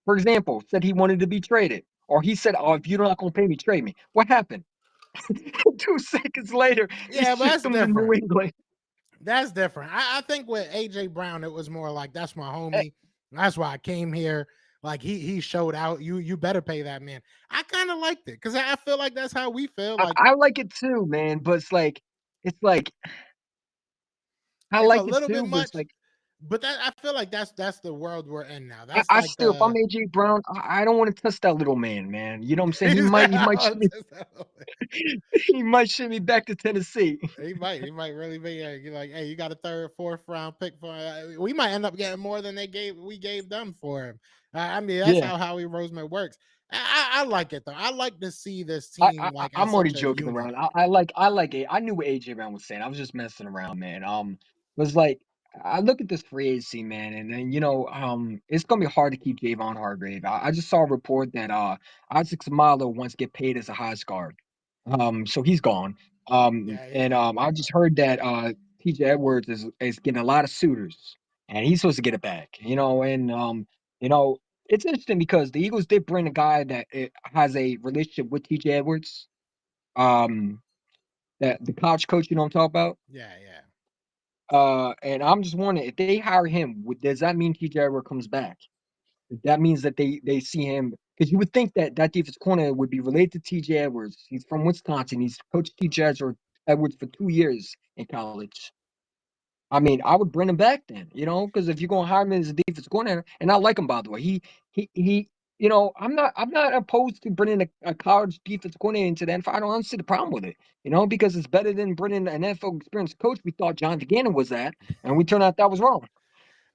[SPEAKER 6] for example, said he wanted to be traded, or he said, "Oh, if you're not going to pay me, trade me." What happened? 2 seconds later, he
[SPEAKER 4] Yeah, but
[SPEAKER 6] shipped
[SPEAKER 4] that's
[SPEAKER 6] him to New
[SPEAKER 4] different.
[SPEAKER 6] England.
[SPEAKER 4] That's different. I think with AJ Brown, it was more like that's my
[SPEAKER 6] Eh,
[SPEAKER 4] homie. That's why I came here. Like he showed out. You better pay that man. I kind of liked it because I feel like that's how we feel. Like
[SPEAKER 6] I like it too, man. But it's like I
[SPEAKER 4] it's a
[SPEAKER 6] like it
[SPEAKER 4] little bit
[SPEAKER 6] too, but it's
[SPEAKER 4] much,
[SPEAKER 6] like
[SPEAKER 4] but that I feel like that's the world we're in now.
[SPEAKER 6] I,
[SPEAKER 4] That's
[SPEAKER 6] I
[SPEAKER 4] like
[SPEAKER 6] still, if I'm
[SPEAKER 4] the
[SPEAKER 6] AJ Brown, I don't want to touch that little man. You know what I'm saying? He might ship me, he might ship me back to Tennessee.
[SPEAKER 4] he might really be. You're like, hey, you got a third, fourth round pick for. We might end up getting more than we gave them for him. I mean, that's
[SPEAKER 6] Yeah.
[SPEAKER 4] how Howie Roseman works. I like it though. I like to see this team like as
[SPEAKER 6] I'm already
[SPEAKER 4] such a
[SPEAKER 6] joking
[SPEAKER 4] unit.
[SPEAKER 6] around. I like it. I knew what AJ Brown was saying. I was just messing around, man. Was like I look at this free agency, man, and then it's gonna be hard to keep Javon Hargrave. I just saw a report that Isaac Samalo wants to get paid as a high guard. So he's gone.
[SPEAKER 4] Yeah, he's
[SPEAKER 6] And
[SPEAKER 4] gone.
[SPEAKER 6] I just heard that TJ Edwards is getting a lot of suitors, and he's supposed to get it back. You know, it's interesting because the Eagles did bring a guy that has a relationship with TJ Edwards. Um, that the college coach, you know what I'm talking about.
[SPEAKER 4] Yeah, yeah.
[SPEAKER 6] And I'm just wondering if they hire him, does that mean TJ Edwards comes back? That means that they see him because you would think that that defense corner would be related to TJ Edwards. He's from Wisconsin. He's coached Edwards for 2 years in college. I mean, I would bring him back then, because if you're gonna hire him as a defense coordinator, and I like him by the way, he, I'm not opposed to bringing a college defense coordinator into the NFL. I don't see the problem with it, because it's better than bringing an NFL experienced coach. We thought John DeGannon was that, and we turned out that was wrong.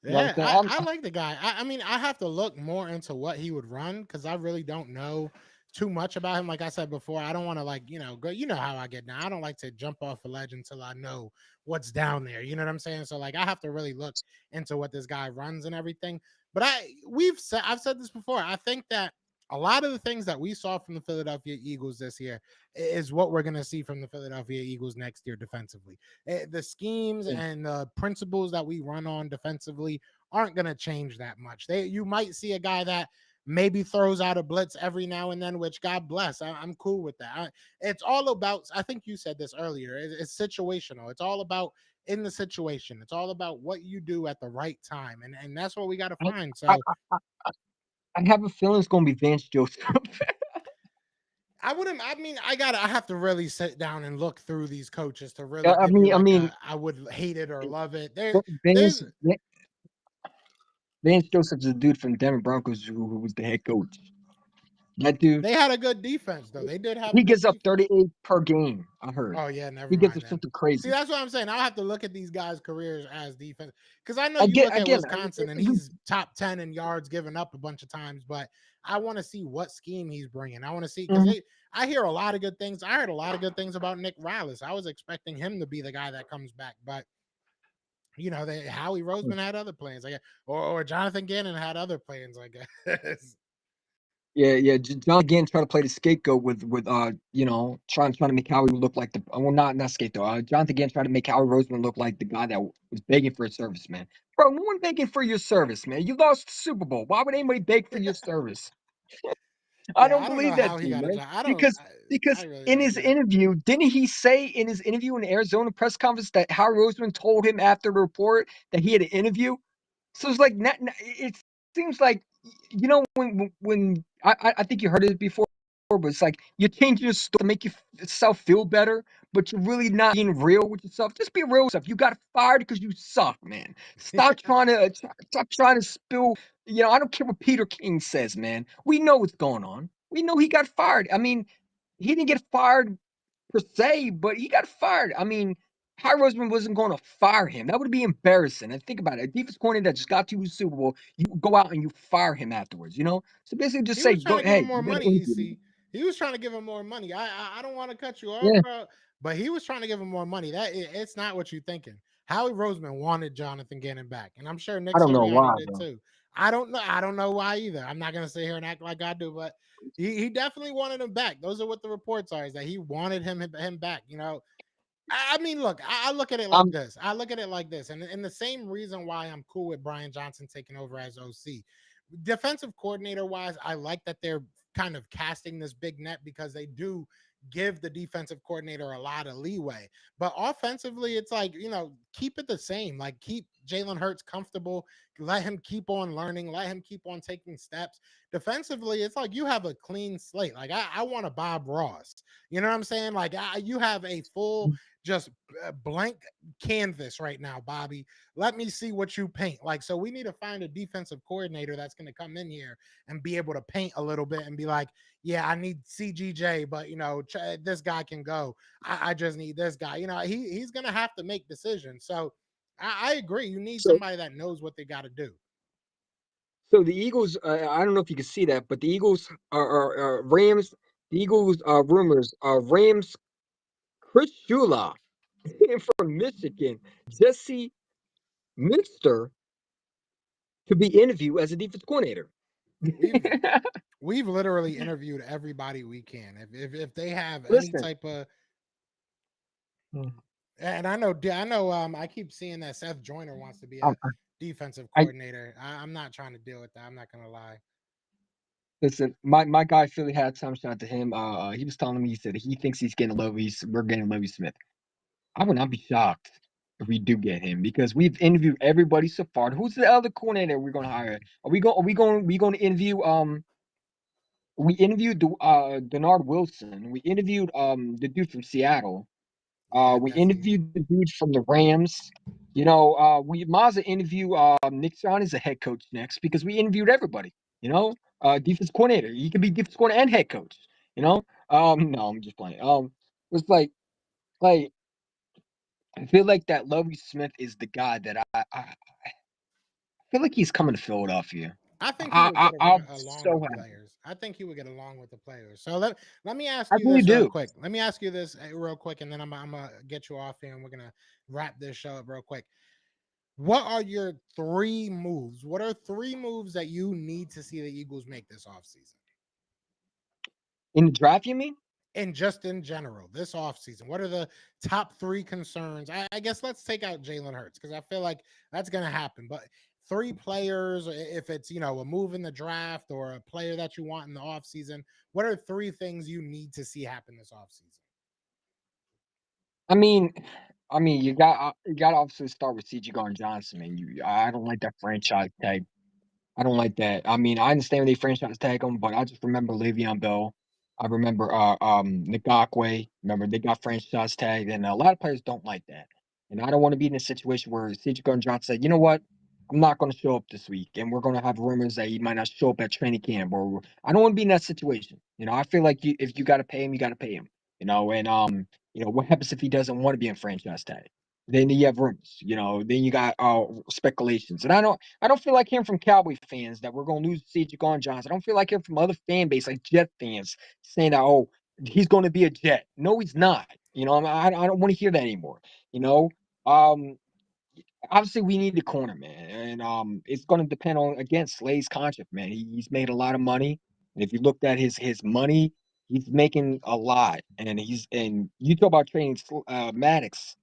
[SPEAKER 6] You know what
[SPEAKER 4] Yeah,
[SPEAKER 6] I'm saying?
[SPEAKER 4] I like the guy. I mean, I have to look more into what he would run because I really don't know too much about him. Like I said before, I don't want to go. You know how I get now. I don't like to jump off a ledge until I know what's down there. You know what I'm saying? So like, I have to really look into what this guy runs and everything. But I've said this before. I think that a lot of the things that we saw from the Philadelphia Eagles this year is what we're going to see from the Philadelphia Eagles next year defensively. The schemes
[SPEAKER 6] Yeah.
[SPEAKER 4] and the principles that we run on defensively aren't going to change that much. You might see a guy that maybe throws out a blitz every now and then, which God bless. I'm cool with that. It's all about. I think you said this earlier. It's situational. It's all about in the situation. It's all about what you do at the right time, and that's what we got to
[SPEAKER 6] I,
[SPEAKER 4] find.
[SPEAKER 6] I,
[SPEAKER 4] So
[SPEAKER 6] I have a feeling it's gonna be Vance Joseph.
[SPEAKER 4] I wouldn't. I mean, I have to really sit down and look through these coaches to really
[SPEAKER 6] I
[SPEAKER 4] give you
[SPEAKER 6] mean, I
[SPEAKER 4] like
[SPEAKER 6] mean,
[SPEAKER 4] I would hate it or love it.
[SPEAKER 6] Vance
[SPEAKER 4] There's
[SPEAKER 6] Vance Joseph's a dude from Denver Broncos who was the head coach. That dude,
[SPEAKER 4] they had a good defense though. They did have a
[SPEAKER 6] he
[SPEAKER 4] good
[SPEAKER 6] gives up
[SPEAKER 4] defense.
[SPEAKER 6] 38 per game. I heard
[SPEAKER 4] Oh yeah, never
[SPEAKER 6] he gives
[SPEAKER 4] mind
[SPEAKER 6] up
[SPEAKER 4] then.
[SPEAKER 6] something
[SPEAKER 4] See,
[SPEAKER 6] crazy.
[SPEAKER 4] that's what I'm saying. I'll have to look at these guys' careers as defense because I know
[SPEAKER 6] I
[SPEAKER 4] you
[SPEAKER 6] get
[SPEAKER 4] look at
[SPEAKER 6] again.
[SPEAKER 4] Wisconsin and he's top 10 in yards given up a bunch of times, but I want to see what scheme he's bringing. I want to see because
[SPEAKER 6] Mhm.
[SPEAKER 4] I hear a lot of good things. I heard a lot of good things about Nick Rallis. I was expecting him to be the guy that comes back, but Howie Roseman had other plans, I guess, or Jonathan Gannon had other plans, I guess.
[SPEAKER 6] Yeah. John again trying to play the scapegoat trying to make Howie look like the well not scapegoat. Jonathan again trying to make Howie Roseman look like the guy that was begging for a service, man. Bro, no one begging for your service, man. You lost the Super Bowl. Why would anybody beg for your service? I
[SPEAKER 4] Yeah,
[SPEAKER 6] don't
[SPEAKER 4] I don't know
[SPEAKER 6] believe that
[SPEAKER 4] how
[SPEAKER 6] to
[SPEAKER 4] he
[SPEAKER 6] you,
[SPEAKER 4] got a
[SPEAKER 6] man.
[SPEAKER 4] job. I don't.
[SPEAKER 6] Because
[SPEAKER 4] I
[SPEAKER 6] because
[SPEAKER 4] really
[SPEAKER 6] in
[SPEAKER 4] don't
[SPEAKER 6] his
[SPEAKER 4] get it.
[SPEAKER 6] interview, didn't he say in his interview in the Arizona press conference that Howard Roseman told him after the report that he had an interview? So it's like it seems like when I think you heard it before, but it's like you're changing your story to make yourself feel better, but you're really not being real with yourself. Just be real with yourself. You got fired because you suck, man. Stop trying to spill. I don't care what Peter King says, man. We know what's going on. We know he got fired. I mean, he didn't get fired per se, but he got fired. I mean, Howard Roseman wasn't going to fire him. That would be embarrassing. And think about it. A defense coordinator that just got to the Super Bowl, you go out and you fire him afterwards. So basically just
[SPEAKER 4] He
[SPEAKER 6] say,
[SPEAKER 4] was trying
[SPEAKER 6] go,
[SPEAKER 4] to give him
[SPEAKER 6] hey,
[SPEAKER 4] more
[SPEAKER 6] you got to
[SPEAKER 4] money,
[SPEAKER 6] interview me.
[SPEAKER 4] EC. He was trying to give him more money. I don't want to cut you off,
[SPEAKER 6] Yeah,
[SPEAKER 4] bro, but he was trying to give him more money. It's not what you're thinking. Howie Roseman wanted Jonathan Gannon back, and I'm sure Nick
[SPEAKER 6] I don't know
[SPEAKER 4] Sirianni
[SPEAKER 6] why,
[SPEAKER 4] did
[SPEAKER 6] bro.
[SPEAKER 4] too. I don't know. I don't know why either. I'm not gonna sit here and act like I do, but he definitely wanted him back. Those are what the reports are: is that he wanted him back. I mean, look, I look at it like
[SPEAKER 6] I'm
[SPEAKER 4] this. I look at it like this, and the same reason why I'm cool with Brian Johnson taking over as OC. Defensive coordinator wise, I like that they're kind of casting this big net because they do give the defensive coordinator a lot of leeway. But offensively, it's like, keep it the same. Like, keep Jalen Hurts comfortable, let him keep on learning, let him keep on taking steps. Defensively, it's like you have a clean slate. Like, I want a Bob Ross. You know what I'm saying? Like, you have a full, just blank canvas right now, Bobby. Let me see what you paint. Like, so we need to find a defensive coordinator that's going to come in here and be able to paint a little bit and be like, yeah, I need CGJ, but this guy can go. I just need this guy. He's going to have to make decisions. So I agree. You need
[SPEAKER 6] so
[SPEAKER 4] somebody that knows what they got to do.
[SPEAKER 6] so the Eagles. I don't know if you can see that, but the Eagles are Rams. The Eagles rumors are Rams. Chris Shula from Michigan, Jesse Minster to be interviewed as a defense coordinator.
[SPEAKER 4] We've we've literally interviewed everybody we can. If they have any
[SPEAKER 6] Listen,
[SPEAKER 4] type of, and I know I keep seeing that Seth Joyner wants to be
[SPEAKER 6] I,
[SPEAKER 4] a defensive
[SPEAKER 6] I
[SPEAKER 4] coordinator. I'm not trying to deal with that. I'm not gonna lie.
[SPEAKER 6] listen. My guy Philly had time shot to him. He was telling me he said he thinks he's getting Lovey. We're getting Lovey Smith. I would not be shocked if we do get him because we've interviewed everybody so far. Who's the other coordinator we're going to hire? Are we going to interview we interviewed Denard Wilson. We interviewed the dude from Seattle.
[SPEAKER 4] Yeah,
[SPEAKER 6] We
[SPEAKER 4] definitely.
[SPEAKER 6] interviewed the dude from the Rams. We Mazza interview Nick Sirianni as a head coach next because we interviewed everybody. Defense coordinator. He can be defense coordinator and head coach. No, I'm just playing. It's like I feel like that Lovie Smith is the guy that I feel like he's coming to Philadelphia.
[SPEAKER 4] I think he
[SPEAKER 6] I,
[SPEAKER 4] would
[SPEAKER 6] I
[SPEAKER 4] get
[SPEAKER 6] I'm
[SPEAKER 4] along
[SPEAKER 6] so
[SPEAKER 4] with
[SPEAKER 6] happy.
[SPEAKER 4] players. I think he would get along with the players. So let me ask
[SPEAKER 6] I
[SPEAKER 4] you
[SPEAKER 6] really
[SPEAKER 4] this real
[SPEAKER 6] do.
[SPEAKER 4] quick. Let me ask you this real quick, and then I'm gonna get you off here, and we're gonna wrap this show up real quick. What are your three moves? What are three moves that you need to see the Eagles make this offseason?
[SPEAKER 6] In the draft, you mean?
[SPEAKER 4] And just in general, this offseason, what are the top three concerns? I guess let's take out Jalen Hurts because I feel like that's going to happen. But three players, if it's, a move in the draft or a player that you want in the offseason, what are three things you need to see happen this offseason?
[SPEAKER 6] I mean, you got to obviously start with CG Garden Johnson, man. I don't like that franchise tag. I don't like that. I mean, I understand when they franchise tag him, but I just remember Le'Veon Bell. I remember Ngakwe. Remember they got franchise tagged, and a lot of players don't like that. And I don't want to be in a situation where CJ Gardner Johnson said, "You know what? I'm not going to show up this week, and we're going to have rumors that he might not show up at training camp." Or I don't want to be in that situation. I feel like if you got to pay him, you got to pay him. And what happens if he doesn't want to be in franchise tag? Then you have rumors. Then you got speculations, and I don't feel like hearing from Cowboy fans that we're going to lose C.J. Gardner Johnson. I don't feel like hearing from other fan base like Jet fans saying that, oh, he's going to be a Jet. No, he's not. I don't want to hear that anymore. You know, um, Obviously we need the corner, man, and it's going to depend on again Slay's contract, man. He's made a lot of money, and if you looked at his money, he's making a lot, and you talk about trading Maddox.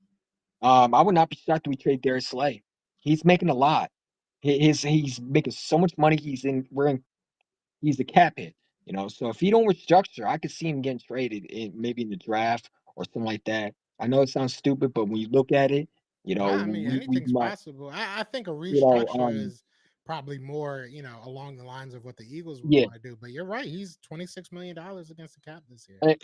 [SPEAKER 6] I would not be shocked if we trade Darius Slay. He's making a lot. He's making so much money. He's a cap hit. So if he don't restructure, I could see him getting traded maybe in the draft or something like that. I know it sounds stupid, but when you look at it,
[SPEAKER 4] Nah, I mean
[SPEAKER 6] we
[SPEAKER 4] anything's
[SPEAKER 6] might,
[SPEAKER 4] possible. I think a
[SPEAKER 6] you know,
[SPEAKER 4] restructure is probably more, along the lines of what the Eagles would
[SPEAKER 6] yeah.
[SPEAKER 4] want to do. But you're right, he's $26 million against the cap this year.
[SPEAKER 6] Uh,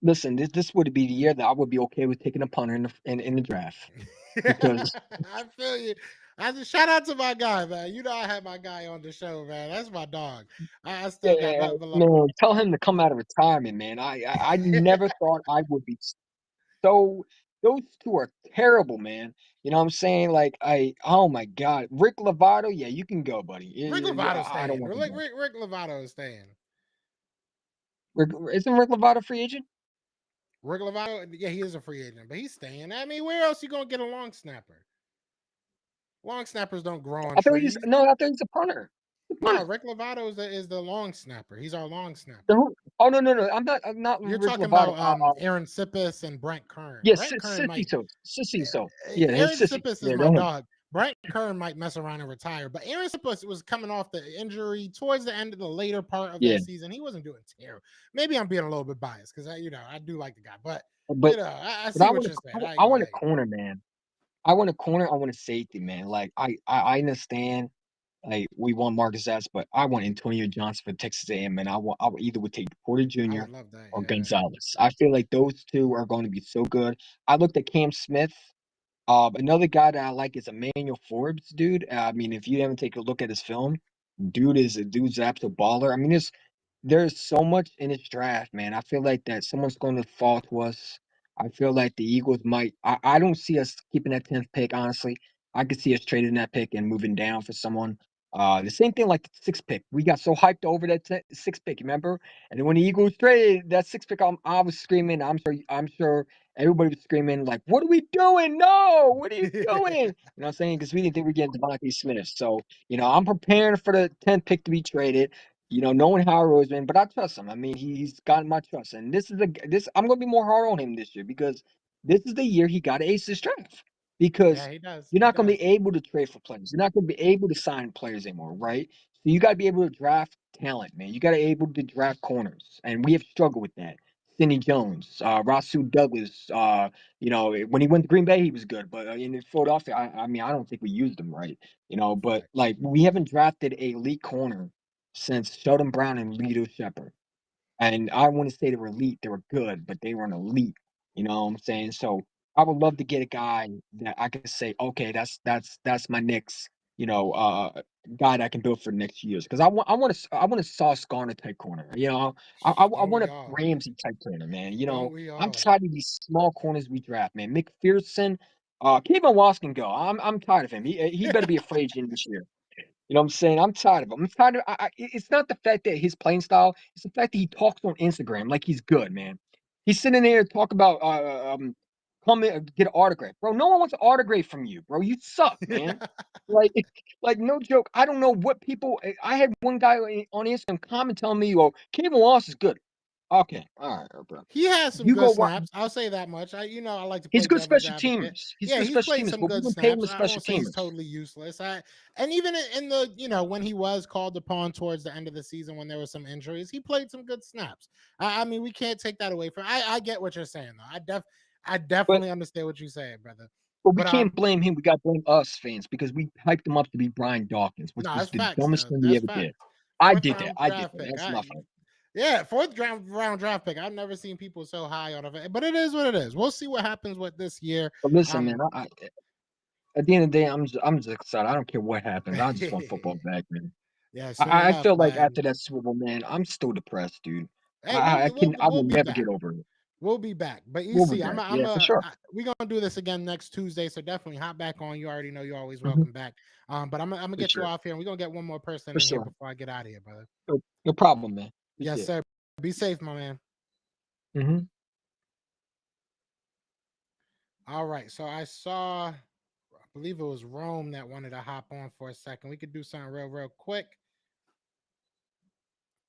[SPEAKER 6] Listen, this would be the year that I would be okay with taking a punter in the draft because
[SPEAKER 4] I feel you. I just shout out to my guy, man. I had my guy on the show, man. That's my dog. I still got
[SPEAKER 6] yeah,
[SPEAKER 4] nothing but love.
[SPEAKER 6] man, tell him to come out of retirement, man. I never thought I would be so. Those two are terrible, man. You know what I'm saying? Like oh my God, Rick Lovato, yeah, you can go, buddy.
[SPEAKER 4] Rick
[SPEAKER 6] Yeah,
[SPEAKER 4] Lovato's
[SPEAKER 6] I don't
[SPEAKER 4] staying.
[SPEAKER 6] want him back.
[SPEAKER 4] Rick Lovato is staying.
[SPEAKER 6] Isn't Rick Lovato free agent?
[SPEAKER 4] Rick Lovato, yeah, he is a free agent, but he's staying. I mean, where else you gonna get a long snapper? Long snappers don't grow on
[SPEAKER 6] I thought he's
[SPEAKER 4] trees.
[SPEAKER 6] no, I thought he's a punter. The
[SPEAKER 4] No,
[SPEAKER 6] punter.
[SPEAKER 4] Rick Lovato is the long snapper. He's our long
[SPEAKER 6] The
[SPEAKER 4] snapper.
[SPEAKER 6] who? Oh no. I'm not
[SPEAKER 4] You're
[SPEAKER 6] Rick
[SPEAKER 4] talking
[SPEAKER 6] Lovato.
[SPEAKER 4] about Aaron Sippis and Brent Kern.
[SPEAKER 6] Yes,
[SPEAKER 4] Brent Kern
[SPEAKER 6] Sissy
[SPEAKER 4] might
[SPEAKER 6] so. Sissy so. Yeah, his
[SPEAKER 4] Aaron
[SPEAKER 6] sissy.
[SPEAKER 4] Sippis is
[SPEAKER 6] Yeah,
[SPEAKER 4] my
[SPEAKER 6] that him.
[SPEAKER 4] dog. Brent Kern might mess around and retire, but Aaron Sippis was coming off the injury towards the end of the later part of
[SPEAKER 6] Yeah,
[SPEAKER 4] that season. He wasn't doing terrible. Maybe I'm being a little bit biased because I do like the guy, but
[SPEAKER 6] but
[SPEAKER 4] I
[SPEAKER 6] but
[SPEAKER 4] see what you're saying. I ain't
[SPEAKER 6] I
[SPEAKER 4] gonna
[SPEAKER 6] want a
[SPEAKER 4] hate.
[SPEAKER 6] corner, man. I want a corner. I want a safety, man. Like I understand. Like we want Marcus S, but I want Antonio Johnson for Texas A&M, man. I would either would take Porter
[SPEAKER 4] I
[SPEAKER 6] Jr.
[SPEAKER 4] would love that.
[SPEAKER 6] or
[SPEAKER 4] Yeah.
[SPEAKER 6] Gonzalez. I feel like those two are going to be so good. I looked at Cam Smith. Another guy that I like is Emmanuel Forbes, dude. I mean, if you haven't taken a look at his film, dude's an absolute baller. I mean, there's so much in this draft, man. I feel like that someone's going to fall to us. I feel like the Eagles might. I don't see us keeping that 10th pick, honestly. I could see us trading that pick and moving down for someone. The same thing like the sixth pick. We got so hyped over that sixth pick, remember? And then when the Eagles traded that sixth pick, I was screaming. I'm sure everybody was screaming like, "What are we doing? No, what are you doing?" You know what I'm saying? Because we didn't think we'd get Devontae Smith. So I'm preparing for the 10th pick to be traded. Knowing Howard Roseman, but I trust him. I mean, he's gotten my trust, and this I'm gonna be more hard on him this year because this is the year he got to ace this draft. Because
[SPEAKER 4] Yeah, he does.
[SPEAKER 6] you're
[SPEAKER 4] He
[SPEAKER 6] not gonna
[SPEAKER 4] does.
[SPEAKER 6] be able to trade for players. You're not gonna be able to sign players anymore, right? So you got to be able to draft talent, man. You got to be able to draft corners, and we have struggled with that. Cindy Jones, Rasul Douglas. When he went to Green Bay, he was good, but in Philadelphia, I mean, I don't think we used him right. But
[SPEAKER 4] Facts.
[SPEAKER 6] like we haven't drafted a elite corner since Sheldon Brown and Lito Shepard. And I want to say they were elite, they were good, but they weren't elite. You know what I'm saying? So I would love to get a guy that I can say, okay, that's my next, guy that I can build for the next years. Because I want a Sauce Garner type corner. I
[SPEAKER 4] Don't
[SPEAKER 6] want
[SPEAKER 4] we
[SPEAKER 6] a
[SPEAKER 4] all?
[SPEAKER 6] Ramsey type corner, man.
[SPEAKER 4] Don't we
[SPEAKER 6] I'm
[SPEAKER 4] all?
[SPEAKER 6] tired of these small corners we draft, man. McPherson, Kevin Watts can go. I'm tired of him. He better be a free agent this year. You know what I'm saying? I'm tired of him. I'm tired of. It's not the fact that his playing style. It's the fact that he talks on Instagram like he's good, man. He's sitting there talk about come in, get an autograph, bro. No one wants an autograph from you, bro. You suck, man. Like, like no joke. I don't know what people. I had one guy on Instagram comment telling me, "Oh, Kevin Wallace is good." Okay, all right, bro.
[SPEAKER 4] He has some
[SPEAKER 6] You
[SPEAKER 4] good
[SPEAKER 6] go watch.
[SPEAKER 4] snaps. I'll say that much. I like to
[SPEAKER 6] He's
[SPEAKER 4] play
[SPEAKER 6] good
[SPEAKER 4] devil's
[SPEAKER 6] special
[SPEAKER 4] advocate.
[SPEAKER 6] teamers. He's
[SPEAKER 4] Yeah,
[SPEAKER 6] good
[SPEAKER 4] he's
[SPEAKER 6] special
[SPEAKER 4] played
[SPEAKER 6] teamers,
[SPEAKER 4] some
[SPEAKER 6] but we
[SPEAKER 4] good
[SPEAKER 6] wouldn't pay him
[SPEAKER 4] snaps.
[SPEAKER 6] as
[SPEAKER 4] I
[SPEAKER 6] special
[SPEAKER 4] won't say he's
[SPEAKER 6] teamers.
[SPEAKER 4] totally useless. And even in the when he was called upon towards the end of the season when there was some injuries, he played some good snaps. I mean, we can't take that away from. I get what you're saying though. I
[SPEAKER 6] But
[SPEAKER 4] definitely understand what you're saying, brother.
[SPEAKER 6] But we
[SPEAKER 4] But
[SPEAKER 6] can't blame him. We got to blame us fans because we hyped him up to be Brian Dawkins, which
[SPEAKER 4] no,
[SPEAKER 6] was
[SPEAKER 4] that's
[SPEAKER 6] the
[SPEAKER 4] facts
[SPEAKER 6] dumbest
[SPEAKER 4] though.
[SPEAKER 6] thing we
[SPEAKER 4] That's
[SPEAKER 6] ever did.
[SPEAKER 4] facts.
[SPEAKER 6] I
[SPEAKER 4] Fourth
[SPEAKER 6] did that.
[SPEAKER 4] round
[SPEAKER 6] I did
[SPEAKER 4] draft
[SPEAKER 6] that.
[SPEAKER 4] pick.
[SPEAKER 6] That's my fault.
[SPEAKER 4] Yeah, fourth round draft pick. I've never seen people so high on it, but it is what it is. We'll see what happens with this year.
[SPEAKER 6] But listen, man,
[SPEAKER 4] Um,
[SPEAKER 6] at the end of the day, I'm just excited. I don't care what happens. I just want football back, man.
[SPEAKER 4] yeah, soon
[SPEAKER 6] I
[SPEAKER 4] enough,
[SPEAKER 6] feel like
[SPEAKER 4] man.
[SPEAKER 6] after that Super Bowl, man, I'm still depressed, dude.
[SPEAKER 4] Hey, we'll be we'll
[SPEAKER 6] I
[SPEAKER 4] we'll
[SPEAKER 6] will
[SPEAKER 4] be
[SPEAKER 6] never
[SPEAKER 4] back.
[SPEAKER 6] get over it.
[SPEAKER 4] We'll be back. But you
[SPEAKER 6] We'll be
[SPEAKER 4] see,
[SPEAKER 6] back. Yeah, for sure.
[SPEAKER 4] we gonna do this again next Tuesday. So definitely hop back on. You already know you're always
[SPEAKER 6] Hmm.
[SPEAKER 4] welcome back. But I'm gonna
[SPEAKER 6] For
[SPEAKER 4] get you
[SPEAKER 6] sure.
[SPEAKER 4] off here, and we're gonna get one more person
[SPEAKER 6] For
[SPEAKER 4] in here
[SPEAKER 6] sure.
[SPEAKER 4] before I get out of here, brother.
[SPEAKER 6] No problem, man.
[SPEAKER 4] Yes,
[SPEAKER 6] Appreciate
[SPEAKER 4] sir. Be safe, my man.
[SPEAKER 6] it. Hmm.
[SPEAKER 4] All right. So I saw, I believe it was Rome that wanted to hop on for a second. We could do something real quick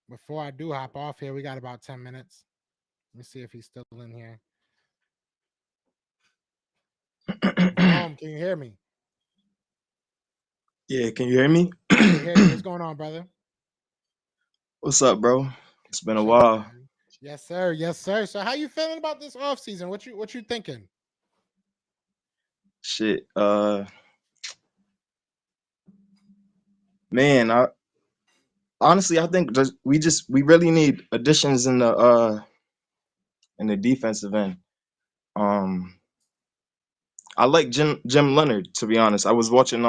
[SPEAKER 4] before I do hop off here. We got about 10 minutes. Let me see if he's still in here. Rome, can you hear me?
[SPEAKER 7] Yeah, can you hear me?
[SPEAKER 4] I can hear you. What's going on, brother?
[SPEAKER 7] What's up, bro? It's been a
[SPEAKER 4] Appreciate you,
[SPEAKER 7] while.
[SPEAKER 4] man. Yes, sir. Yes, sir. So how you feeling about this off season? What you thinking?
[SPEAKER 7] Shit. Man, I honestly I think we really need additions in the defensive end. Um, I like Jim Leonard, to be honest. I was watching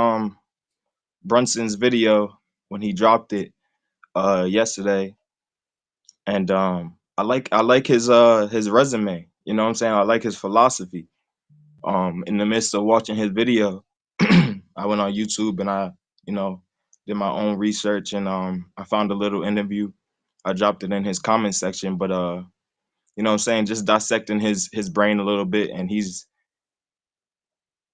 [SPEAKER 7] Brunson's video when he dropped it yesterday, and I like his resume. You know what I'm saying? I like his philosophy. In the midst of watching his video, I went on YouTube and I, you know, did my own research, and I found a little interview. I dropped it in his comment section, but you know what I'm saying, just dissecting his brain a little bit, and he's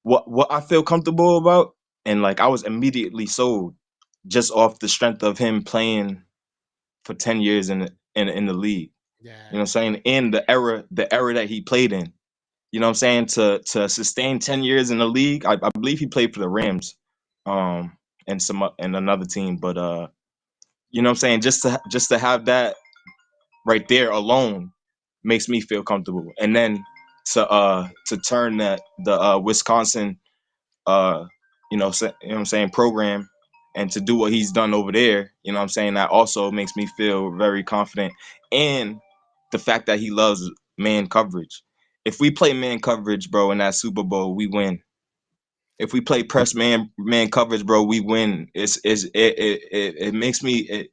[SPEAKER 7] what I feel comfortable about, and like I was immediately sold just off the strength of him playing for 10 years in the league. You know what
[SPEAKER 4] Yeah.
[SPEAKER 7] I'm saying? In the era that he played in. You know what I'm saying? To sustain 10 years in the league, I believe he played for the Rams, and and another team. But you know what I'm saying? Just to have that right there alone makes me feel comfortable. And then to turn the Wisconsin uh you know what I'm saying, program, and to do what he's done over there, you know what I'm saying, that also makes me feel very confident. And the fact that he loves man coverage. If we play man coverage, bro, in that Super Bowl, we win. If we play press man coverage, bro, we win. It makes me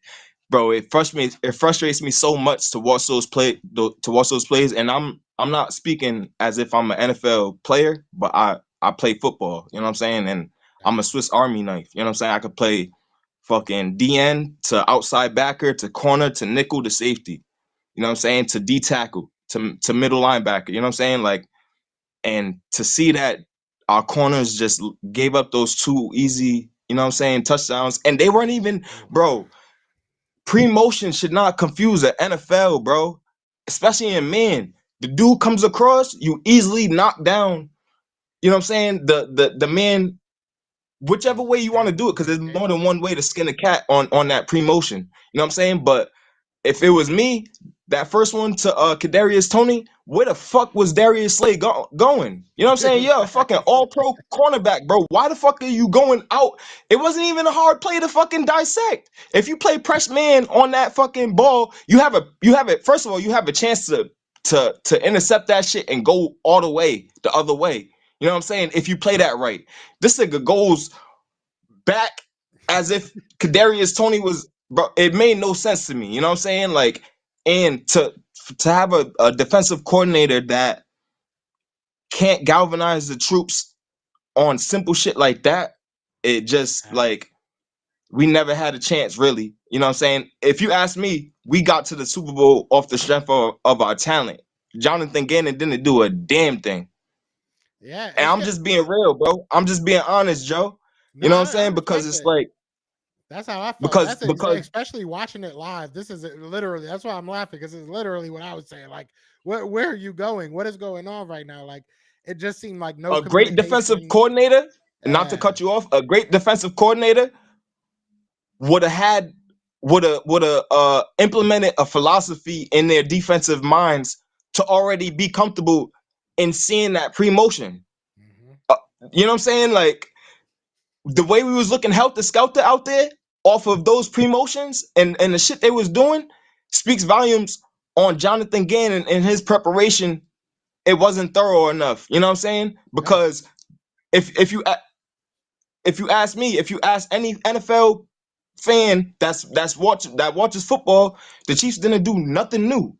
[SPEAKER 7] bro, it frustrates me so much to watch those plays. And I'm not speaking as if I'm an NFL player, but I play football, you know what I'm saying? And I'm a
[SPEAKER 4] Yeah.
[SPEAKER 7] Swiss Army knife, you know what I'm saying? I could play fucking DN to outside backer to corner to nickel to safety, you know what I'm saying, to D tackle to middle linebacker, you know what I'm saying? Like, and to see that our corners just gave up those two easy, you know what I'm saying, touchdowns, and they weren't even, bro, pre-motion should not confuse the NFL, bro. Especially in men. The dude comes across, you easily knock down, you know what I'm saying, the man, whichever way you want to do it, because there's more than one way to skin a cat on that pre-motion. You know what I'm saying? But if it was me, that first one to Kadarius Toney, where the fuck was Darius Slay going? You know what I'm saying? Yeah, a fucking
[SPEAKER 4] Facts.
[SPEAKER 7] all pro cornerback, bro. Why the fuck are you going out? It wasn't even a hard play to fucking dissect. If you play press man on that fucking ball, you have it. First of all, you have a chance to intercept that shit and go all the way the other way. You know what I'm saying? If you play that right, this nigga goes back as if Kadarius Toney was, bro. It made no sense to me. You know what I'm saying? Like, and to have a defensive coordinator that can't galvanize the troops on simple shit like that, it just
[SPEAKER 4] Facts.
[SPEAKER 7] like we never had a chance, really. You know what I'm saying? If you ask me, we got to the Super Bowl off the strength of our talent. Jonathan Gannon didn't do a damn thing.
[SPEAKER 4] Yeah,
[SPEAKER 7] And
[SPEAKER 4] it's
[SPEAKER 7] I'm
[SPEAKER 4] good.
[SPEAKER 7] just being real, bro. I'm just being honest, Joe.
[SPEAKER 4] No,
[SPEAKER 7] You know what I'm
[SPEAKER 4] I
[SPEAKER 7] saying? Because
[SPEAKER 4] respect
[SPEAKER 7] it's
[SPEAKER 4] it.
[SPEAKER 7] like
[SPEAKER 4] That's how I felt.
[SPEAKER 7] because
[SPEAKER 4] That's
[SPEAKER 7] because
[SPEAKER 4] especially watching it live. This is literally. That's why I'm laughing because it's literally what I was saying. Like, where are you going? What is going on right now? Like, it just seemed like no
[SPEAKER 7] a great defensive
[SPEAKER 4] communication.
[SPEAKER 7] coordinator, not to
[SPEAKER 4] Yeah.
[SPEAKER 7] cut you off, a great defensive coordinator would have had would have implemented a philosophy in their defensive minds to already be comfortable in seeing that pre-motion.
[SPEAKER 4] Hmm.
[SPEAKER 7] Uh, you know what I'm saying? Like the way we was looking helter skelter out there off of those pre-motions and the shit they was doing speaks volumes on Jonathan Gannon and his preparation. It wasn't thorough enough. You know what I'm saying?
[SPEAKER 4] Yeah.
[SPEAKER 7] Because if you ask me, if you ask any NFL fan that watches football, the Chiefs didn't do nothing new.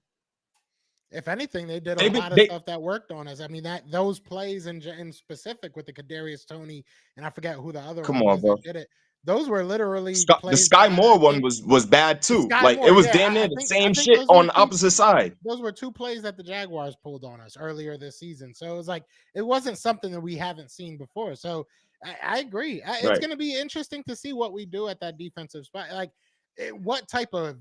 [SPEAKER 4] If anything, they did a
[SPEAKER 7] They been
[SPEAKER 4] lot of
[SPEAKER 7] they
[SPEAKER 4] stuff that worked on us. I mean, that those plays in specific with the Kadarius Toney and I forget who the other
[SPEAKER 7] come
[SPEAKER 4] one
[SPEAKER 7] on,
[SPEAKER 4] was
[SPEAKER 7] bro.
[SPEAKER 4] that did it. Those were literally
[SPEAKER 7] The
[SPEAKER 4] plays that
[SPEAKER 7] Sky
[SPEAKER 4] I
[SPEAKER 7] Moore one
[SPEAKER 4] think
[SPEAKER 7] was bad
[SPEAKER 4] the
[SPEAKER 7] too.
[SPEAKER 4] Sky
[SPEAKER 7] Like it
[SPEAKER 4] Moore.
[SPEAKER 7] was
[SPEAKER 4] Yeah,
[SPEAKER 7] damn near the
[SPEAKER 4] I
[SPEAKER 7] same
[SPEAKER 4] think
[SPEAKER 7] shit
[SPEAKER 4] those were
[SPEAKER 7] on the
[SPEAKER 4] two.
[SPEAKER 7] opposite side.
[SPEAKER 4] Those were two plays that the Jaguars pulled on us earlier this season. So it was like it wasn't something that we haven't seen before. So I agree. It's
[SPEAKER 7] Right.
[SPEAKER 4] going to be interesting to see what we do at that defensive spot. Like, what type of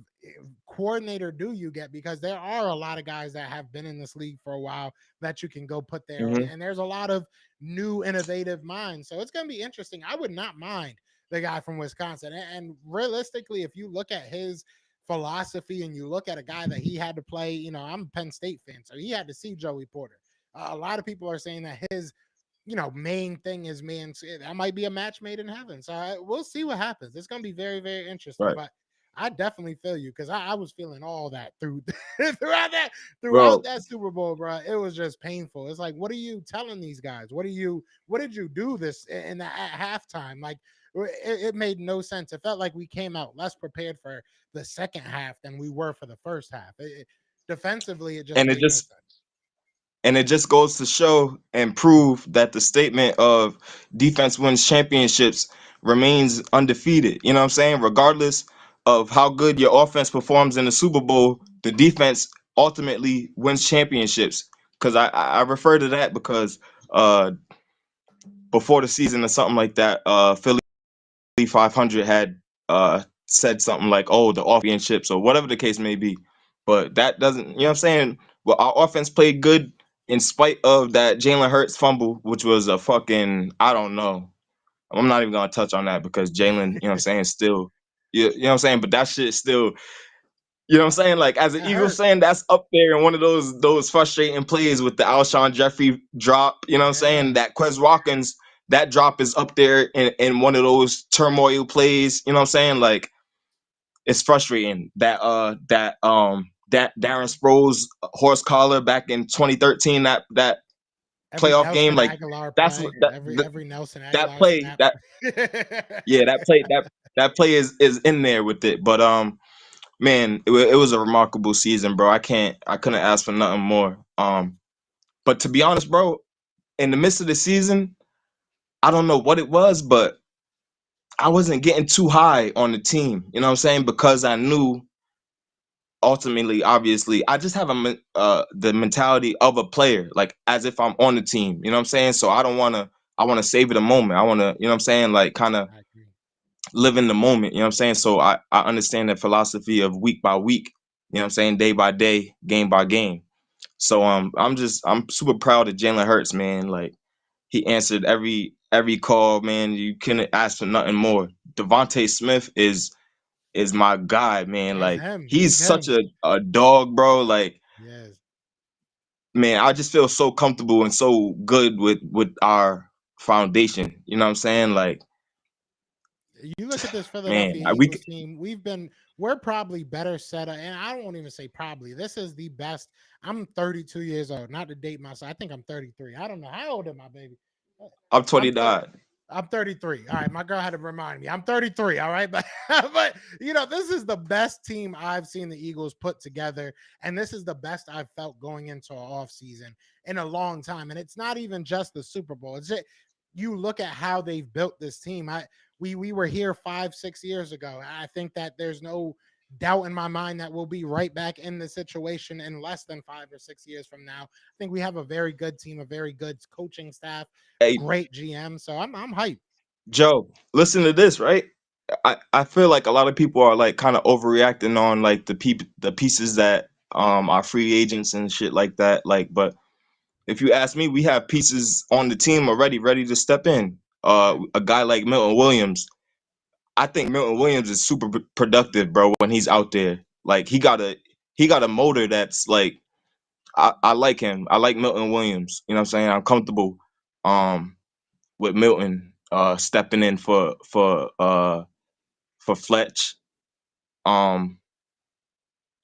[SPEAKER 4] coordinator do you get? Because there are a lot of guys that have been in this league for a while that you can go put there,
[SPEAKER 7] Hmm.
[SPEAKER 4] and there's a lot of new innovative minds. So it's going to be interesting. I would not mind the guy from Wisconsin, and realistically, if you look at his philosophy, and you look at a guy that he had to play, I'm a Penn State fan, so he had to see Joey Porter. A lot of people are saying that his main thing is man. That might be a match made in heaven. So we'll see what happens. It's going to be very, very interesting.
[SPEAKER 7] Right,
[SPEAKER 4] But I definitely feel you because I was feeling all that throughout
[SPEAKER 7] bro.
[SPEAKER 4] that Super Bowl, bro. It was just painful. It's like, what are you telling these guys? What did you do this in the at halftime? Like it made no sense. It felt like we came out less prepared for the second half than we were for the first half. Defensively, it just
[SPEAKER 7] And it
[SPEAKER 4] made no
[SPEAKER 7] just
[SPEAKER 4] sense.
[SPEAKER 7] and it just goes to show and prove that the statement of defense wins championships remains undefeated. You know what I'm saying? Regardless of how good your offense performs in the Super Bowl, the defense ultimately wins championships. Because I refer to that because uh, before the season or something like that, Philly 500 had said something like, "Oh, the championships" or whatever the case may be. But that doesn't, you know what I'm saying? Well, our offense played good in spite of that Jalen Hurts fumble, which was a fucking, I don't know. I'm not even gonna touch on that because Jalen, you know what I'm saying, still, you know what I'm saying. But that shit still, you know what I'm saying? Like as an
[SPEAKER 4] That
[SPEAKER 7] Eagles
[SPEAKER 4] hurt.
[SPEAKER 7] fan, that's up there in one of those frustrating plays with the Alshon Jeffrey drop. You know what I'm saying?
[SPEAKER 4] Yeah.
[SPEAKER 7] That Quez Watkins, that drop is up there in one of those turmoil plays. You know what I'm saying? Like it's frustrating that Darren Sproles horse collar back in 2013, that
[SPEAKER 4] Every
[SPEAKER 7] playoff game,
[SPEAKER 4] Nelson
[SPEAKER 7] like
[SPEAKER 4] Aguilar
[SPEAKER 7] that's
[SPEAKER 4] play, every Nelson
[SPEAKER 7] that
[SPEAKER 4] Aguilar
[SPEAKER 7] play
[SPEAKER 4] snap.
[SPEAKER 7] that yeah, that play is in there with it. But man, it was a remarkable season, bro. I couldn't ask for nothing more. But to be honest, bro, in the midst of the season, I don't know what it was, but I wasn't getting too high on the team. You know what I'm saying? Because I knew ultimately, obviously, I just have the mentality of a player, like as if I'm on the team. You know what I'm saying? So I don't want to. I want to savor the moment. I want to, you know what I'm saying? Like kind of
[SPEAKER 4] I agree.
[SPEAKER 7] live in the moment. You know what I'm saying? So I understand the philosophy of week by week. You know what I'm saying? Day by day, game by game. So I'm super proud of Jalen Hurts, man. Like he answered every call, man. You couldn't ask for nothing more. Devontae Smith is my guy, man.
[SPEAKER 4] That's
[SPEAKER 7] Like
[SPEAKER 4] him. He's
[SPEAKER 7] he's such
[SPEAKER 4] him.
[SPEAKER 7] a dog, bro. Like
[SPEAKER 4] Yes.
[SPEAKER 7] man, I just feel so comfortable and so good with our foundation. You know what I'm saying? Like
[SPEAKER 4] You look at this
[SPEAKER 7] man,
[SPEAKER 4] Philadelphia
[SPEAKER 7] we
[SPEAKER 4] Eagles team, we're probably better set up, and I won't even say probably. This is the best. I'm 32 years old, not to date myself. I think I'm 33. I don't know. How old am I, baby?
[SPEAKER 7] I'm
[SPEAKER 4] I'm 30.
[SPEAKER 7] 29.
[SPEAKER 4] I'm 33. All right, my girl had to remind me. I'm 33. All right, but but this is the best team I've seen the Eagles put together, and this is the best I've felt going into an off season in a long time. And it's not even just the Super Bowl. It's just you look at how they've built this team. We were here 5-6 years ago. I think that there's no doubt in my mind that we'll be right back in the situation in less than 5 or 6 years from now. I think we have a very good team, a very good coaching staff,
[SPEAKER 7] Hey,
[SPEAKER 4] great GM. So I'm hyped.
[SPEAKER 7] Joe, listen to this, right? I feel like a lot of people are like kind of overreacting on like the pieces that are free agents and shit like that. Like, but if you ask me, we have pieces on the team already ready to step in.
[SPEAKER 4] Yeah.
[SPEAKER 7] A guy like Milton Williams, I think Milton Williams is super productive, bro, when he's out there. Like he got a motor that's like I like him. I like Milton Williams. You know what I'm saying? I'm comfortable with Milton stepping in for Fletch. Um,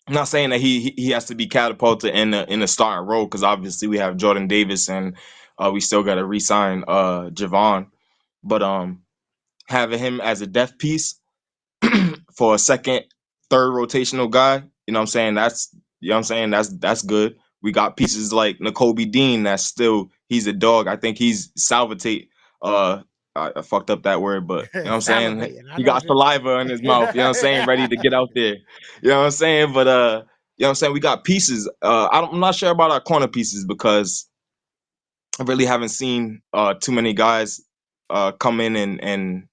[SPEAKER 7] I'm not saying that he has to be catapulted in the starting role because obviously we have Jordan Davis and we still got to re-sign Javon, but having him as a depth piece for a second, third rotational guy, you know what I'm saying? That's you know what I'm saying? That's good. We got pieces like N'Kobe Dean that's still he's a dog. I think he's salvatate I fucked up that word, but you know what I'm saying?
[SPEAKER 4] Salivating. I
[SPEAKER 7] He
[SPEAKER 4] know
[SPEAKER 7] got
[SPEAKER 4] what you're.
[SPEAKER 7] saliva in his mouth, you know what I'm saying, ready to get out there. You know what I'm saying? But you know what I'm saying? We got pieces. I'm not sure about our corner pieces because I really haven't seen too many guys come in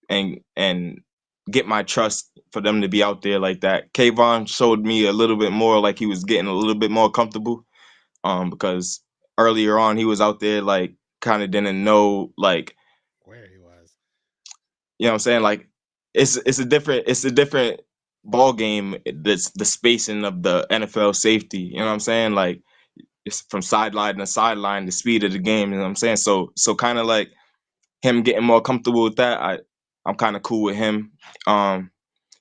[SPEAKER 7] and get my trust for them to be out there like that. Kayvon showed me a little bit more like he was getting a little bit more comfortable. Because earlier on he was out there like kind of didn't know like
[SPEAKER 4] Where he was.
[SPEAKER 7] you know what I'm saying like it's a different ball game, the spacing of the NFL safety. You know what I'm saying? Like it's from sideline to sideline, the speed of the game. You know what I'm saying? So kind of like him getting more comfortable with that. I'm kind of cool with him. You know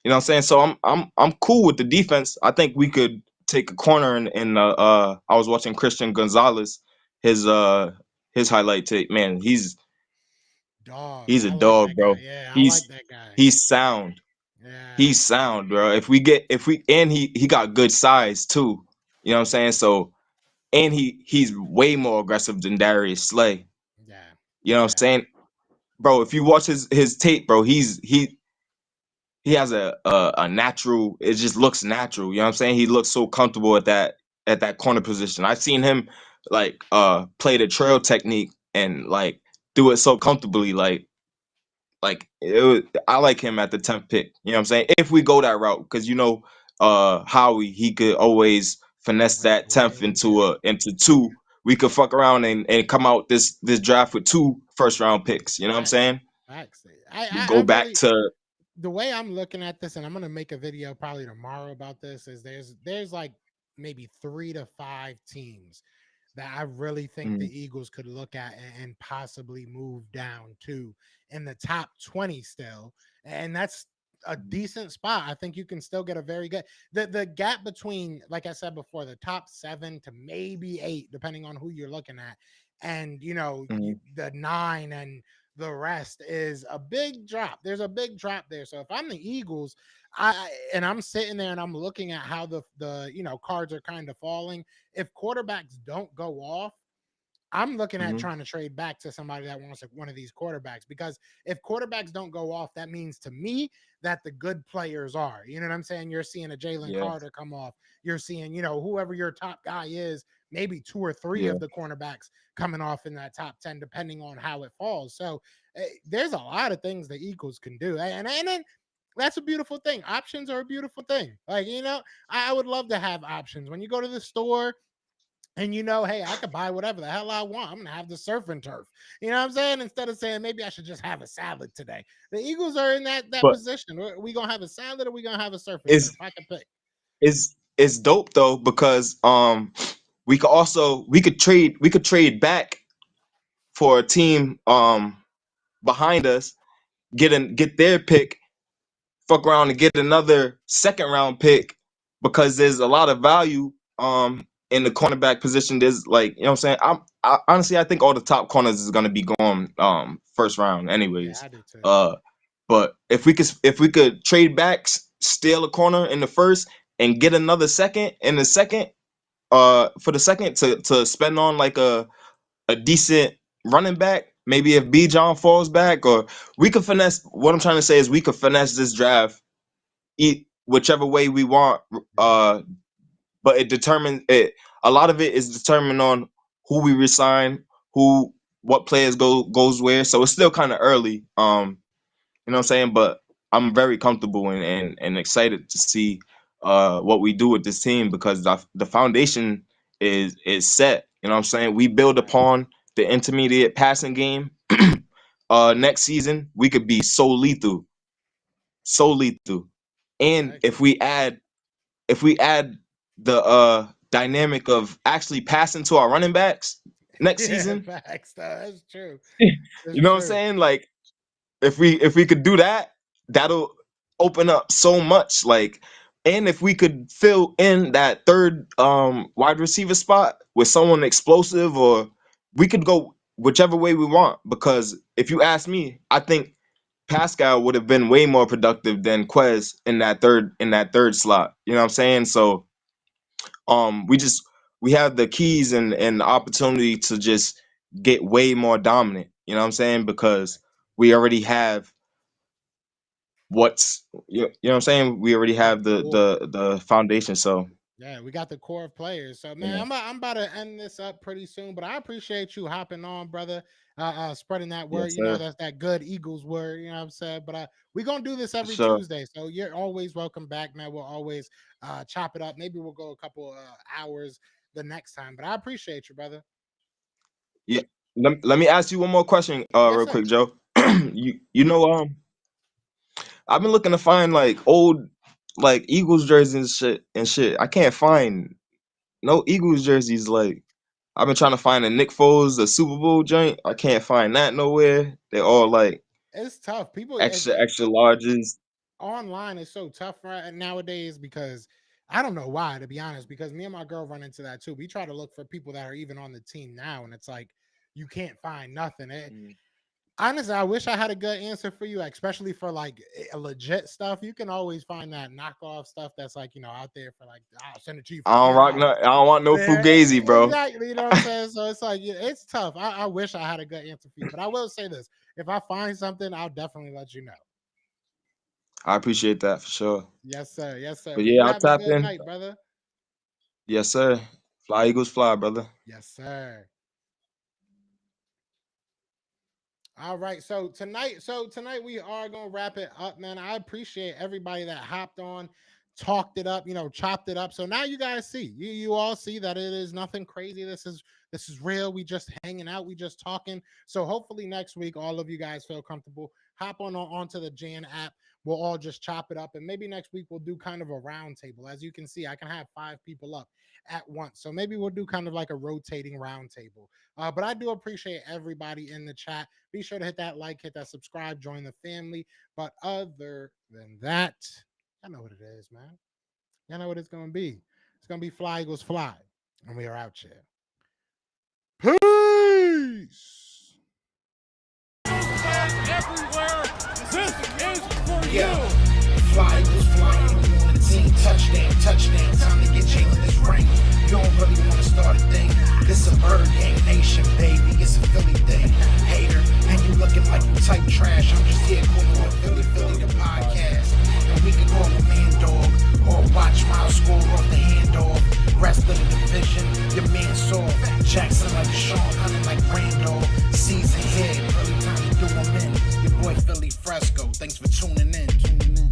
[SPEAKER 7] what I'm saying? So I'm cool with the defense. I think we could take a corner in I was watching Christian Gonzalez, his uh his highlight tape. Man,
[SPEAKER 4] Dog.
[SPEAKER 7] he's a
[SPEAKER 4] I like
[SPEAKER 7] dog,
[SPEAKER 4] that guy.
[SPEAKER 7] bro.
[SPEAKER 4] Yeah, I like
[SPEAKER 7] He's
[SPEAKER 4] that guy.
[SPEAKER 7] he's sound.
[SPEAKER 4] Yeah.
[SPEAKER 7] He's sound, bro. If we and he got good size too. You know what I'm saying? So and he's way more aggressive than Darius Slay.
[SPEAKER 4] Yeah.
[SPEAKER 7] You know what I'm
[SPEAKER 4] Yeah.
[SPEAKER 7] saying? Bro, if you watch his tape, bro, he has a natural, it just looks natural. You know what I'm saying? He looks so comfortable at that corner position. I've seen him like play the trail technique and like do it so comfortably. I like him at the 10th pick. You know what I'm saying? If we go that route, because Howie, he could always finesse
[SPEAKER 4] Break
[SPEAKER 7] that 10th
[SPEAKER 4] away. Yeah.
[SPEAKER 7] into two. We could fuck around and come out this draft with 2 first round picks. You know what I'm
[SPEAKER 4] Facts.
[SPEAKER 7] saying?
[SPEAKER 4] Facts. I
[SPEAKER 7] Go back
[SPEAKER 4] really,
[SPEAKER 7] to
[SPEAKER 4] the way I'm looking at this, and I'm gonna make a video probably tomorrow about this, is there's like maybe 3 to 5 teams that I really think the
[SPEAKER 7] mm,
[SPEAKER 4] Eagles could look at and possibly move down to in the top 20 still. And that's a decent spot. I think you can still get a very good the gap between, like I said before, the top 7 to maybe 8, depending on who you're looking at, and
[SPEAKER 7] mm,
[SPEAKER 4] the 9 and the rest is a big drop. There's a big drop there. So if I'm the Eagles, and I'm sitting there and I'm looking at how the cards are kind of falling. If quarterbacks don't go off, I'm looking at
[SPEAKER 7] mhm,
[SPEAKER 4] trying to trade back to somebody that wants one of these quarterbacks, because if quarterbacks don't go off, that means to me that the good players are. You know what I'm saying? You're seeing a Jalen
[SPEAKER 7] yeah,
[SPEAKER 4] Carter come off. You're seeing, whoever your top guy is, maybe 2 or 3
[SPEAKER 7] yeah.
[SPEAKER 4] of the cornerbacks coming off in that top 10, depending on how it falls. So there's a lot of things the Eagles can do. And then that's a beautiful thing. Options are a beautiful thing. Like, I would love to have options. When you go to the store, and hey, I could buy whatever the hell I want. I'm gonna have the surf and turf. You know what I'm saying? Instead of saying maybe I should just have a salad today. The Eagles are in that
[SPEAKER 7] But
[SPEAKER 4] position. We gonna have a salad or we gonna have a surf and turf?
[SPEAKER 7] it's
[SPEAKER 4] I can pick.
[SPEAKER 7] it's dope though because we could trade back for a team behind us, get their pick, fuck around and get another second round pick because there's a lot of value in the cornerback position. There's like, you know what I'm saying? Honestly, I think all the top corners is gonna be going first round
[SPEAKER 4] Yeah,
[SPEAKER 7] anyways.
[SPEAKER 4] I do too.
[SPEAKER 7] Uh but if we could trade back, steal a corner in the first and get another second in the second, for the second to spend on like a decent running back, maybe if B John falls back, or we could finesse. What I'm trying to say is we could finesse this draft whichever way we want. But it determines it. A lot of it is determined on who we resign, who what players goes where. So it's still kind of early. You know what I'm saying? But I'm very comfortable and excited to see what we do with this team because the foundation is set. You know what I'm saying? We build
[SPEAKER 4] Facts.
[SPEAKER 7] upon the intermediate passing game. Next season we could be so lethal. And
[SPEAKER 4] Facts.
[SPEAKER 7] if we add the dynamic of actually passing to our running backs next
[SPEAKER 4] Yeah,
[SPEAKER 7] season,
[SPEAKER 4] facts. That's true.
[SPEAKER 7] you
[SPEAKER 4] That's
[SPEAKER 7] know what I'm
[SPEAKER 4] true.
[SPEAKER 7] saying? Like if we could do that, that'll open up so much. Like, and if we could fill in that third wide receiver spot with someone explosive, or we could go whichever way we want. Because if you ask me, I think Pascal would have been way more productive than Quez in that third slot. You know what I'm saying? So we just we have the keys and the opportunity to just get way more dominant. You know what I'm saying? Because we already have you know what I'm saying? We already
[SPEAKER 4] Got
[SPEAKER 7] have
[SPEAKER 4] the core.
[SPEAKER 7] the foundation. So
[SPEAKER 4] Yeah, we got the core of players. So, man,
[SPEAKER 7] yeah,
[SPEAKER 4] I'm about to end this up pretty soon, but I appreciate you hopping on, brother. Spreading that word.
[SPEAKER 7] yes, sir.
[SPEAKER 4] That's that good Eagles word. You know what I'm saying? But we're gonna do this
[SPEAKER 7] For
[SPEAKER 4] every
[SPEAKER 7] sure.
[SPEAKER 4] Tuesday, so you're always welcome back, man. We'll always chop it up. Maybe we'll go a couple hours the next time. But I appreciate you, brother.
[SPEAKER 7] Yeah. Let me ask you one more question,
[SPEAKER 4] Yes,
[SPEAKER 7] real
[SPEAKER 4] sir.
[SPEAKER 7] quick, Joe. You know, I've been looking to find like old. like Eagles jerseys and shit. I can't find no Eagles jerseys. Like I've been trying to find a Nick Foles, the Super Bowl joint. I can't find that nowhere. They're all like
[SPEAKER 4] It's tough. People
[SPEAKER 7] extra larges.
[SPEAKER 4] online is so tough right nowadays because I don't know why, to be honest, because me and my girl run into that too. We try to look for people that are even on the team now, and it's like you can't find nothing. Honestly, I wish I had a good answer for you, especially for like a legit stuff. You can always find that knockoff stuff that's like, out there for like, I'll send it to you for
[SPEAKER 7] I don't rock
[SPEAKER 4] $20.
[SPEAKER 7] no. I don't want no
[SPEAKER 4] Yeah,
[SPEAKER 7] fugazi, bro.
[SPEAKER 4] exactly. You know what I'm saying? So it's like, it's tough. I wish I had a good answer for you, but I will say this: if I find something, I'll definitely let you know.
[SPEAKER 7] I appreciate that for sure.
[SPEAKER 4] Yes, sir. Yes, sir.
[SPEAKER 7] But
[SPEAKER 4] Well,
[SPEAKER 7] yeah,
[SPEAKER 4] you
[SPEAKER 7] I'll
[SPEAKER 4] have a
[SPEAKER 7] tap
[SPEAKER 4] good
[SPEAKER 7] in.
[SPEAKER 4] night, brother.
[SPEAKER 7] Yes, sir. Fly Eagles fly, brother.
[SPEAKER 4] Yes, sir. All right. So tonight we are gonna wrap it up, man. I appreciate everybody that hopped on, talked it up, chopped it up. So now you guys see, you all see that it is nothing crazy. This is real. We just hanging out, we just talking. So hopefully next week all of you guys feel comfortable. Hop onto the JJAANN app. We'll all just chop it up, and maybe next week we'll do kind of a round table. As you can see, I can have 5 people up at once. So maybe we'll do kind of like a rotating round table. But I do appreciate everybody in the chat. Be sure to hit that like, hit that subscribe, join the family. But other than that, I know what it is, man. Y'all know what it's going to be. It's going to be Fly Eagles Fly. And we are out here. Peace.
[SPEAKER 2] Everywhere. This is for you.
[SPEAKER 3] Yeah. Fly Eagles flying on the team. Touchdown, touchdown. Time to get JJAANN this ring. You don't really want to start a thing. This a bird gang nation, baby. It's a Philly thing. Hater, and you looking like you type trash. I'm just here calling on Philly the podcast. And we can call a man dog or watch Miles score off the handoff. Rest of the division, your man saw Jackson like Deshaun, hunting like Randolph.